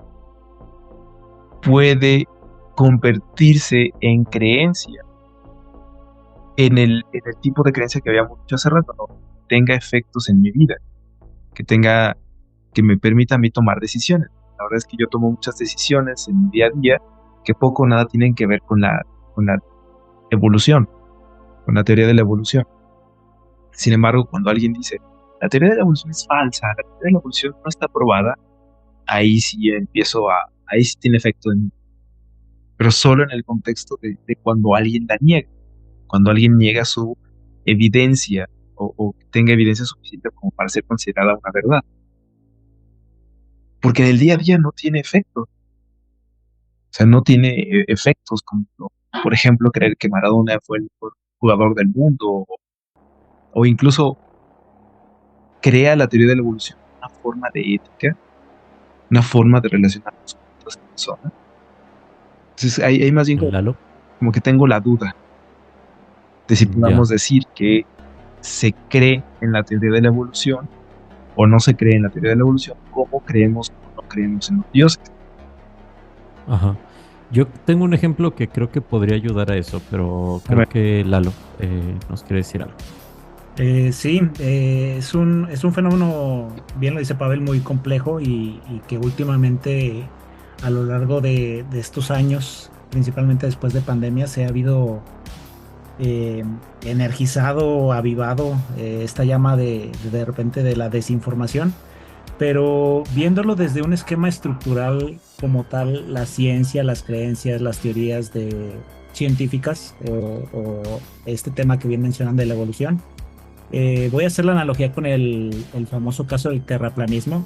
puede convertirse en creencia, en el tipo de creencia que habíamos dicho hace rato, ¿no? Tenga efectos en mi vida, que me permita a mí tomar decisiones. La verdad es que yo tomo muchas decisiones en mi día a día que poco o nada tienen que ver con la evolución, con la teoría de la evolución. Sin embargo, cuando alguien dice, la teoría de la evolución es falsa, la teoría de la evolución no está probada, ahí sí ahí sí tiene efecto en mí. Pero solo en el contexto de cuando alguien la niega, cuando alguien niega su evidencia o tenga evidencia suficiente como para ser considerada una verdad. Porque en el día a día no tiene efecto. O sea, no tiene efectos como, por ejemplo, creer que Maradona fue el mejor jugador del mundo o incluso crea la teoría de la evolución una forma de ética, una forma de relacionarnos con otras personas. Entonces, hay más bien Lalo. como que tengo la duda de si podamos decir que se cree en la teoría de la evolución o no se cree en la teoría de la evolución, como creemos o no creemos en los dioses. Ajá. Yo tengo un ejemplo que creo que podría ayudar a eso, pero creo que Lalo nos quiere decir algo. Sí, es un fenómeno, bien lo dice Pavel, muy complejo y que últimamente a lo largo de estos años, principalmente después de pandemia, se ha habido energizado, avivado esta llama de repente de la desinformación, pero viéndolo desde un esquema estructural como tal, la ciencia, las creencias, las teorías científicas o este tema que bien mencionan de la evolución. Voy a hacer la analogía con el famoso caso del terraplanismo,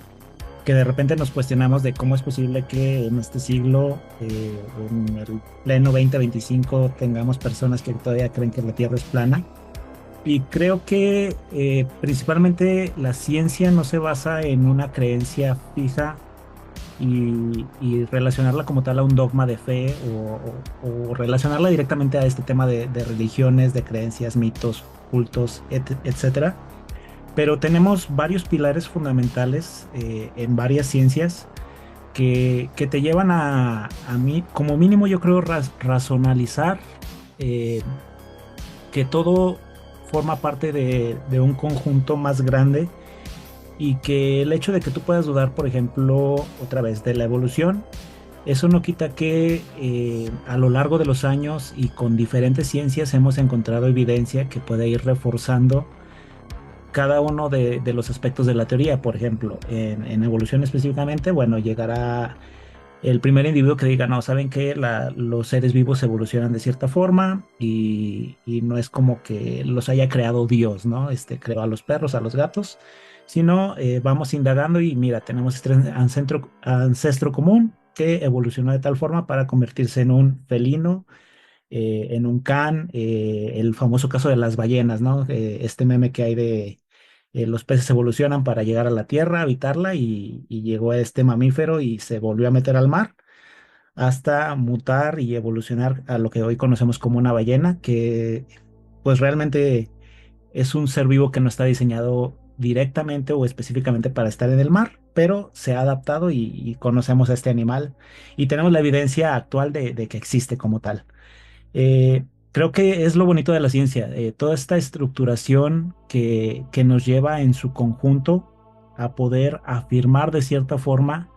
que de repente nos cuestionamos de cómo es posible que en este siglo, en el pleno 2025, tengamos personas que todavía creen que la Tierra es plana. Y creo que principalmente la ciencia no se basa en una creencia fija y relacionarla como tal a un dogma de fe o relacionarla directamente a este tema de religiones, de creencias, mitos, cultos, etcétera. Pero tenemos varios pilares fundamentales en varias ciencias que te llevan a mí, como mínimo yo creo, racionalizar que todo forma parte de un conjunto más grande y que el hecho de que tú puedas dudar, por ejemplo, otra vez, de la evolución, eso no quita que a lo largo de los años y con diferentes ciencias hemos encontrado evidencia que puede ir reforzando cada uno de los aspectos de la teoría. Por ejemplo, en evolución específicamente, bueno, llegará el primer individuo que diga, no, saben que los seres vivos evolucionan de cierta forma y no es como que los haya creado Dios, ¿no? Creó a los perros, a los gatos, sino vamos indagando y mira, tenemos este ancestro común que evolucionó de tal forma para convertirse en un felino, en un can, el famoso caso de las ballenas, ¿no? Este meme que hay de los peces evolucionan para llegar a la tierra, habitarla y llegó a este mamífero y se volvió a meter al mar hasta mutar y evolucionar a lo que hoy conocemos como una ballena, que pues realmente es un ser vivo que no está diseñado directamente o específicamente para estar en el mar, pero se ha adaptado y conocemos a este animal y tenemos la evidencia actual de que existe como tal. Creo que es lo bonito de la ciencia, toda esta estructuración que nos lleva en su conjunto a poder afirmar de cierta forma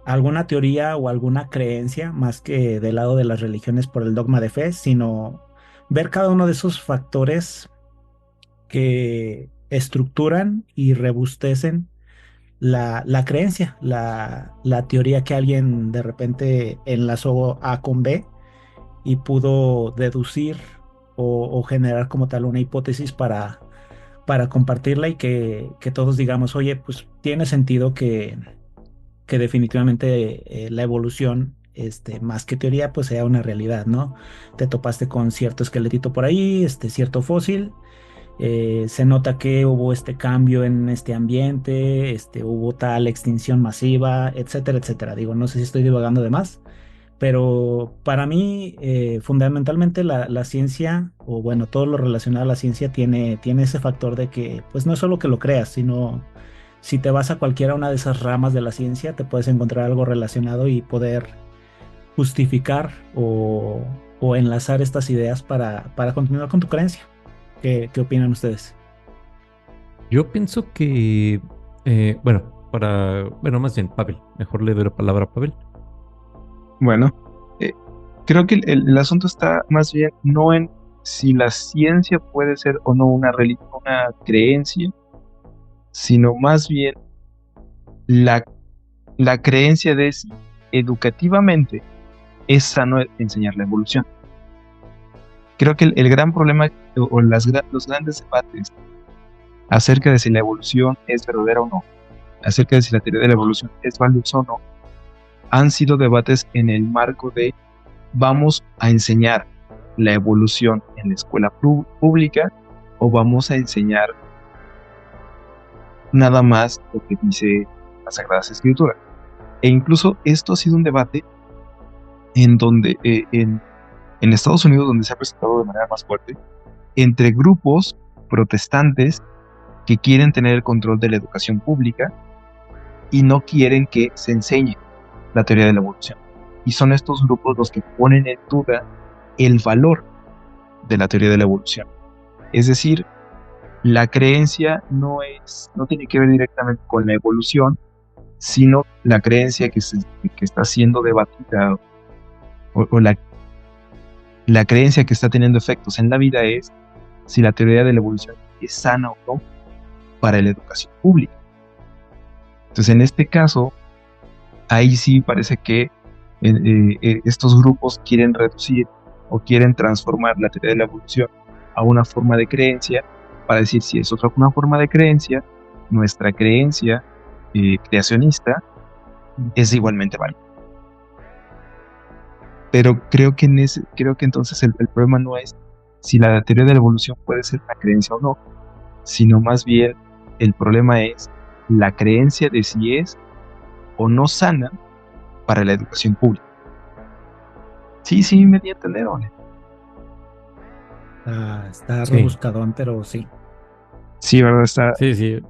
alguna teoría o alguna creencia, más que del lado de las religiones por el dogma de fe, sino ver cada uno de esos factores que estructuran y rebustecen la creencia, la teoría que alguien de repente enlazó A con B y pudo deducir o generar como tal una hipótesis para compartirla y que todos digamos, oye, pues tiene sentido que definitivamente la evolución, más que teoría, pues sea una realidad, ¿no? Te topaste con cierto esqueletito por ahí, cierto fósil, se nota que hubo este cambio en este ambiente, hubo tal extinción masiva, etcétera, etcétera. Digo, no sé si estoy divagando de más, pero para mí, fundamentalmente la ciencia, o bueno, todo lo relacionado a la ciencia tiene ese factor de que, pues no es solo que lo creas, sino si te vas a cualquiera una de esas ramas de la ciencia, te puedes encontrar algo relacionado y poder justificar o enlazar estas ideas para continuar con tu creencia. ¿Qué opinan ustedes? Yo pienso que, bueno, más bien, Pavel, mejor le doy la palabra a Pavel. Bueno, creo que el asunto está más bien no en si la ciencia puede ser o no una una creencia, sino más bien la, la creencia de si educativamente es sano enseñar la evolución. Creo que el gran problema o los grandes debates acerca de si la evolución es verdadera o no, acerca de si la teoría de la evolución es valiosa o no, han sido debates en el marco de vamos a enseñar la evolución en la escuela pública o vamos a enseñar nada más lo que dice las Sagradas Escrituras. E incluso esto ha sido un debate en donde en Estados Unidos, donde se ha presentado de manera más fuerte, entre grupos protestantes que quieren tener el control de la educación pública y no quieren que se enseñe la teoría de la evolución. Y son estos grupos los que ponen en duda el valor de la teoría de la evolución. Es decir, la creencia no tiene que ver directamente con la evolución, sino la creencia que está siendo debatida o la creencia que está teniendo efectos en la vida es si la teoría de la evolución es sana o no para la educación pública. Entonces, en este caso, ahí sí parece que estos grupos quieren reducir o quieren transformar la teoría de la evolución a una forma de creencia para decir si es una forma de creencia, nuestra creencia creacionista es igualmente válida. Pero creo que entonces el problema no es si la teoría de la evolución puede ser una creencia o no, sino más bien el problema es la creencia de si es o no sana para la educación pública. Sí, me di a entender, ¿o no? Está Sí. rebuscadón, pero sí. Sí, ¿verdad? Está. Sí.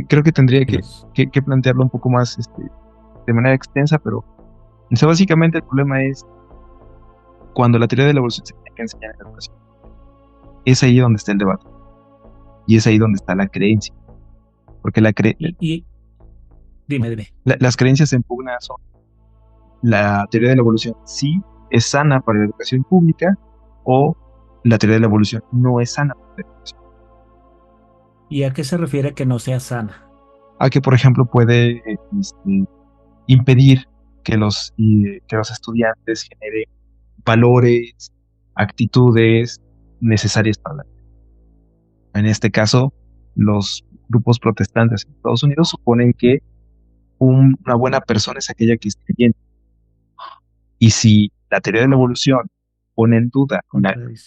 Creo que tendría Los- que plantearlo un poco más de manera extensa, pero o sea, básicamente el problema es cuando la teoría de la evolución se tiene que enseñar en la educación. Es ahí donde está el debate. Y es ahí donde está la creencia. Porque Dime. las creencias en pugna son la teoría de la evolución sí es sana para la educación pública o la teoría de la evolución no es sana para la educación. ¿Y a qué se refiere que no sea sana? A que, por ejemplo, puede impedir que los estudiantes generen valores, actitudes necesarias para la vida. En este caso, los grupos protestantes en Estados Unidos suponen que una buena persona es aquella que es creyente. Y si la teoría de la evolución pone en duda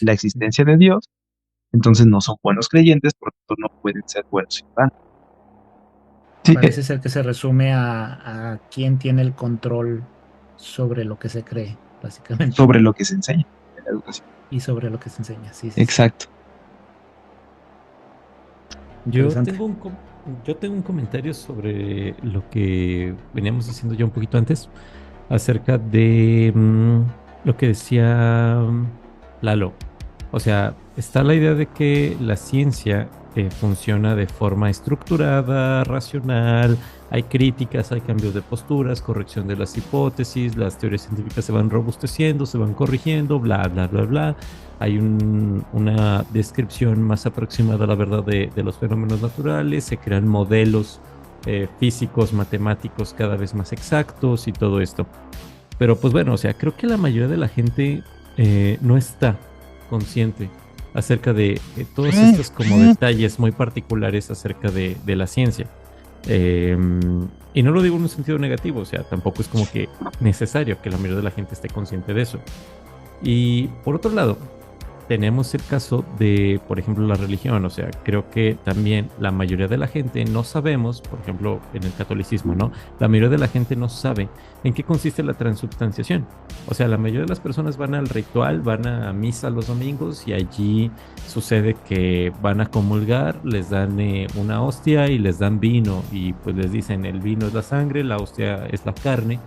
la existencia de Dios, entonces no son buenos creyentes, por lo tanto no pueden ser buenos ciudadanos. Sí, Parece ser que se resume a quién tiene el control sobre lo que se cree, básicamente. sobre lo que se enseña en la educación. Y sobre lo que se enseña, sí. Exacto. Yo tengo un comentario sobre lo que veníamos diciendo ya un poquito antes, acerca de lo que decía Lalo. O sea, está la idea de que la ciencia funciona de forma estructurada, racional, hay críticas, hay cambios de posturas, corrección de las hipótesis, las teorías científicas se van robusteciendo, se van corrigiendo, bla, bla, bla, bla. Hay una descripción más aproximada a la verdad de los fenómenos naturales, se crean modelos físicos, matemáticos cada vez más exactos y todo esto. Pero pues bueno, o sea, creo que la mayoría de la gente no está consciente acerca de todos estos como detalles muy particulares acerca de la ciencia. Eh, y no lo digo en un sentido negativo, o sea, tampoco es como que necesario que la mayoría de la gente esté consciente de eso. Y por otro lado, tenemos el caso de, por ejemplo, la religión. O sea, creo que también la mayoría de la gente no sabemos, por ejemplo, en el catolicismo, ¿no? La mayoría de la gente no sabe en qué consiste la transubstanciación. O sea, la mayoría de las personas van al ritual, van a misa los domingos y allí sucede que van a comulgar, les dan una hostia y les dan vino y pues les dicen el vino es la sangre, la hostia es la carne,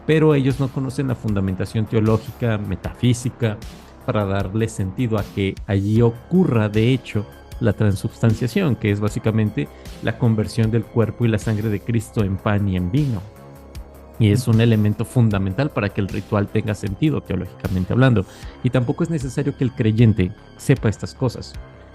pero ellos no conocen la fundamentación teológica, metafísica, para darle sentido a que allí ocurra, de hecho, la transubstanciación, que es básicamente la conversión del cuerpo y la sangre de Cristo en pan y en vino. Y es un elemento fundamental para que el ritual tenga sentido, teológicamente hablando. Y tampoco es necesario que el creyente sepa estas cosas.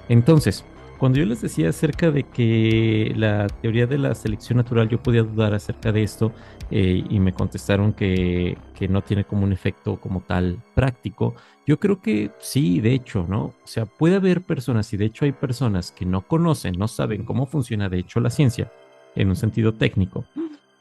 Entonces, cuando yo les decía acerca de que la teoría de la selección natural, yo podía dudar acerca de esto, y me contestaron que no tiene como un efecto como tal práctico. Yo creo que sí, de hecho, ¿no? O sea, puede haber personas, y de hecho hay personas que no conocen, no saben cómo funciona de hecho la ciencia en un sentido técnico,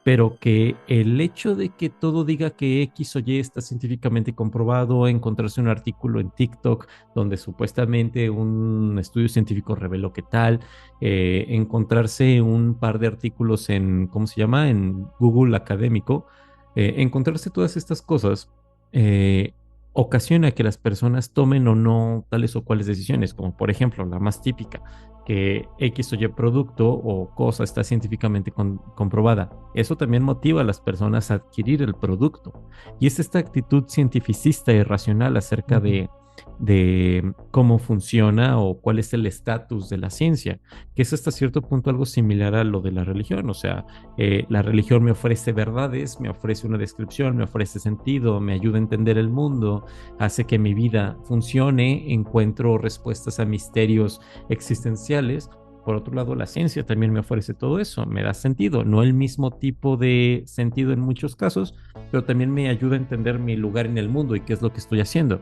pero que el hecho de que todo diga que X o Y está científicamente comprobado, encontrarse un artículo en TikTok donde supuestamente un estudio científico reveló que tal, encontrarse un par de artículos en, ¿cómo se llama? En Google académico, encontrarse todas estas cosas. Ocasiona que las personas tomen o no tales o cuales decisiones, como por ejemplo la más típica, que X o Y producto o cosa está científicamente comprobada. Eso también motiva a las personas a adquirir el producto. Y es esta actitud cientificista y racional acerca de cómo funciona o cuál es el estatus de la ciencia, que es hasta cierto punto algo similar a lo de la religión. O sea, la religión me ofrece verdades, me ofrece una descripción, me ofrece sentido, me ayuda a entender el mundo, hace que mi vida funcione, encuentro respuestas a misterios existenciales. Por otro lado, la ciencia también me ofrece todo eso, me da sentido, no el mismo tipo de sentido en muchos casos, pero también me ayuda a entender mi lugar en el mundo y qué es lo que estoy haciendo.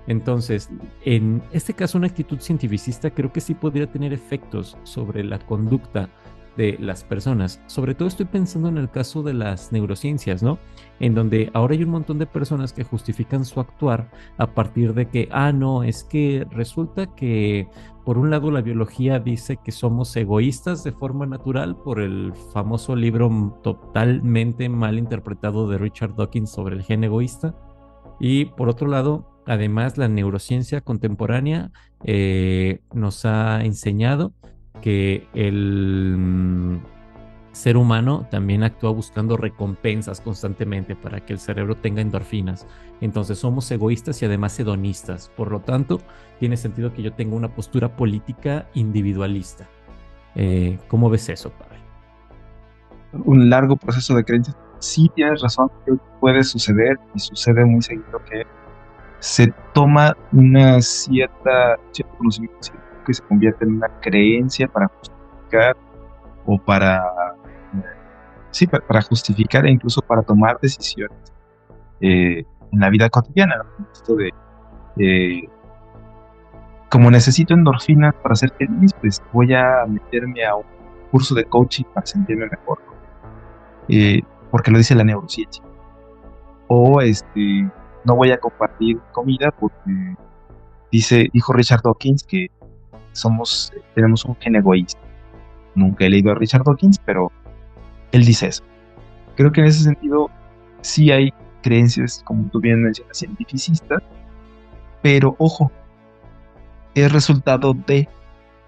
Entonces, en este caso, una actitud cientificista creo que sí podría tener efectos sobre la conducta de las personas. Sobre todo estoy pensando en el caso de las neurociencias, ¿no? En donde ahora hay un montón de personas que justifican su actuar a partir de que, no, es que resulta que por un lado la biología dice que somos egoístas de forma natural por el famoso libro totalmente mal interpretado de Richard Dawkins sobre el gen egoísta. Y por otro lado, además, la neurociencia contemporánea nos ha enseñado que el ser humano también actúa buscando recompensas constantemente para que el cerebro tenga endorfinas. Entonces somos egoístas y además hedonistas. Por lo tanto, tiene sentido que yo tenga una postura política individualista. ¿Cómo ves eso, Pablo? Un largo proceso de creencias. Sí, tienes razón, creo que puede suceder y sucede muy seguido que se toma cierto conocimiento científico que se convierte en una creencia para justificar o para sí, para justificar e incluso para tomar decisiones en la vida cotidiana, ¿no? Esto de, eh, como necesito endorfinas para ser feliz, pues voy a meterme a un curso de coaching para sentirme mejor, ¿no? Porque lo dice la neurociencia. O no voy a compartir comida porque dijo Richard Dawkins que tenemos un gen egoísta. Nunca he leído a Richard Dawkins, pero él dice eso. Creo que en ese sentido sí hay creencias, como tú bien mencionas, cientificistas, pero ojo, es resultado de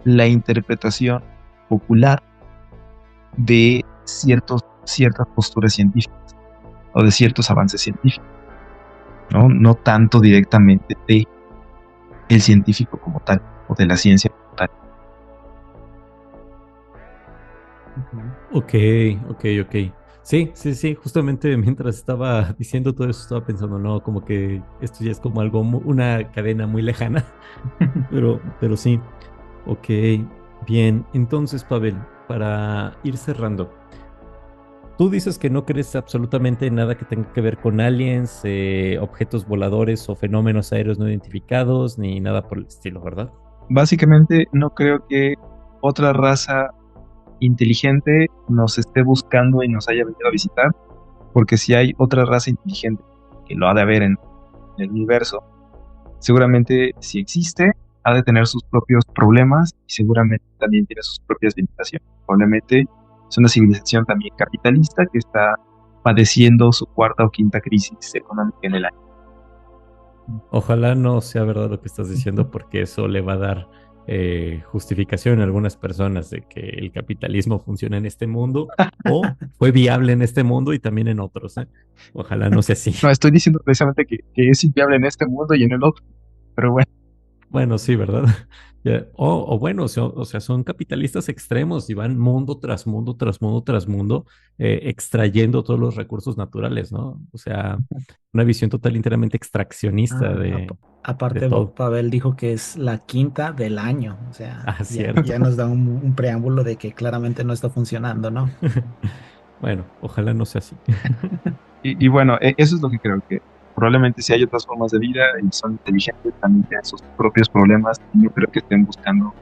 la interpretación popular de ciertas posturas científicas o de ciertos avances científicos, ¿no? No tanto directamente de el científico como tal o de la ciencia como tal. Ok, ok. Sí, sí, sí, justamente mientras estaba diciendo todo eso estaba pensando, no, como que esto ya es como algo, una cadena muy lejana, pero sí, ok, bien. Entonces, Pavel, para ir cerrando, tú dices que no crees absolutamente en nada que tenga que ver con aliens, objetos voladores o fenómenos aéreos no identificados, ni nada por el estilo, ¿verdad? Básicamente no creo que otra raza inteligente nos esté buscando y nos haya venido a visitar, porque si hay otra raza inteligente, que lo ha de haber en el universo, seguramente si existe, ha de tener sus propios problemas y seguramente también tiene sus propias limitaciones. Probablemente es una civilización también capitalista que está padeciendo su cuarta o quinta crisis económica en el año. Ojalá no sea verdad lo que estás diciendo, porque eso le va a dar justificación a algunas personas de que el capitalismo funciona en este mundo o fue viable en este mundo y también en otros, ¿eh? Ojalá no sea así. No, estoy diciendo precisamente que es inviable en este mundo y en el otro, pero bueno. Bueno, sí, ¿verdad? O bueno, o sea, son capitalistas extremos y van mundo tras mundo, tras mundo, tras mundo, extrayendo todos los recursos naturales, ¿no? O sea, una visión total, enteramente extraccionista Ah, de aparte, todo. Pavel dijo que es la quinta del año. O sea, Ah, ya cierto. nos da un preámbulo de que claramente no está funcionando, ¿no? Bueno, ojalá no sea así. Y bueno, eso es lo que creo que probablemente si hay otras formas de vida y son inteligentes, también tienen sus propios problemas y no creo que estén buscando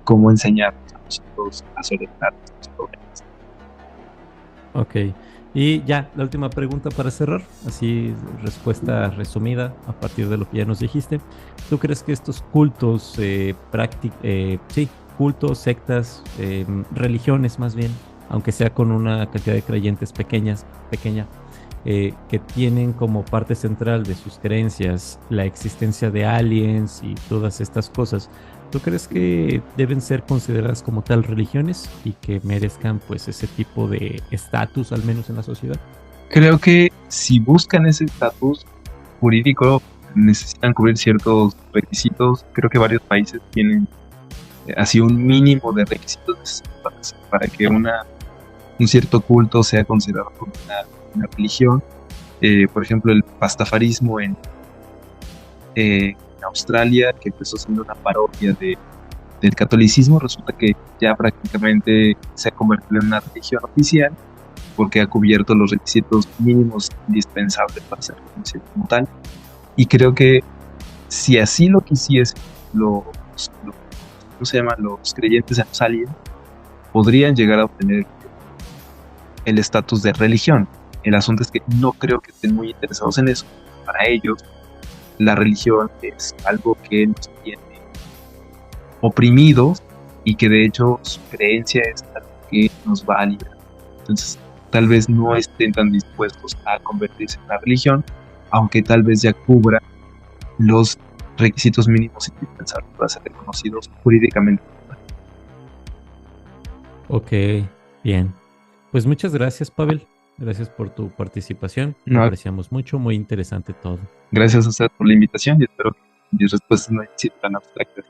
cómo enseñarnos a nosotros a solventar estos problemas. Ok. Y ya, la última pregunta para cerrar, así respuesta resumida a partir de lo que ya nos dijiste. ¿Tú crees que estos cultos, sí, cultos, sectas, religiones más bien, aunque sea con una cantidad de creyentes pequeña, que tienen como parte central de sus creencias la existencia de aliens y todas estas cosas, ¿tú crees que deben ser consideradas como tal religiones y que merezcan pues ese tipo de estatus al menos en la sociedad? Creo que si buscan ese estatus jurídico, necesitan cubrir ciertos requisitos. Creo que varios países tienen así un mínimo de requisitos para que un cierto culto sea considerado como una religión. Por ejemplo, el pastafarismo en Australia, que empezó siendo una parodia del catolicismo, resulta que ya prácticamente se ha convertido en una religión oficial porque ha cubierto los requisitos mínimos indispensables para ser reconocido como tal. Y creo que si así lo quisiesen ¿cómo se llama? Los creyentes en los aliens, podrían llegar a obtener el estatus de religión. El asunto es que no creo que estén muy interesados en eso. Para ellos, la religión es algo que nos tiene oprimidos y que de hecho su creencia es algo que nos va a liberar. Entonces, tal vez no estén tan dispuestos a convertirse en una religión, aunque tal vez ya cubra los requisitos mínimos indispensables para ser reconocidos jurídicamente. Ok, bien. Pues muchas gracias, Pavel. Gracias por tu participación. Lo No, apreciamos mucho, muy interesante todo. gracias a usted por la invitación y espero que mis respuestas no hayan sido tan abstractas.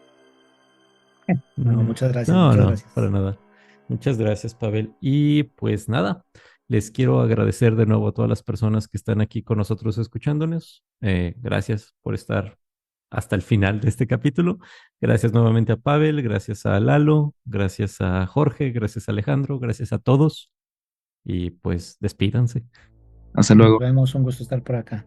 No, Mm, muchas gracias, no, muchas no, para gracias. nada. Muchas gracias, Pavel. Y pues nada, les quiero agradecer de nuevo a todas las personas que están aquí con nosotros escuchándonos. Gracias por estar hasta el final de este capítulo. Gracias nuevamente a Pavel, gracias a Lalo, gracias a Jorge, gracias a Alejandro, gracias a todos. y pues despídanse. Hasta Nos luego. vemos, un gusto estar por acá.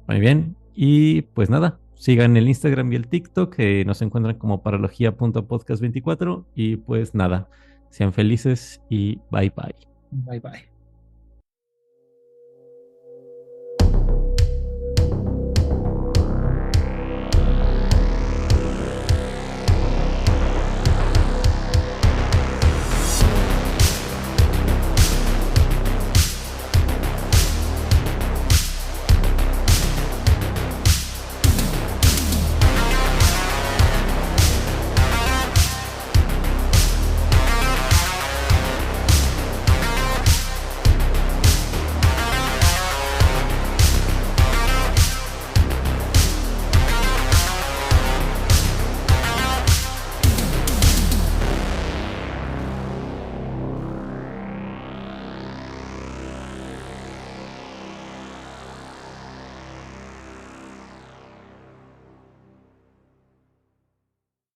Muy bien. Y pues nada, sigan el Instagram y el TikTok, que nos encuentran como paralogía.podcast24. Y pues nada, sean felices y bye bye. Bye bye.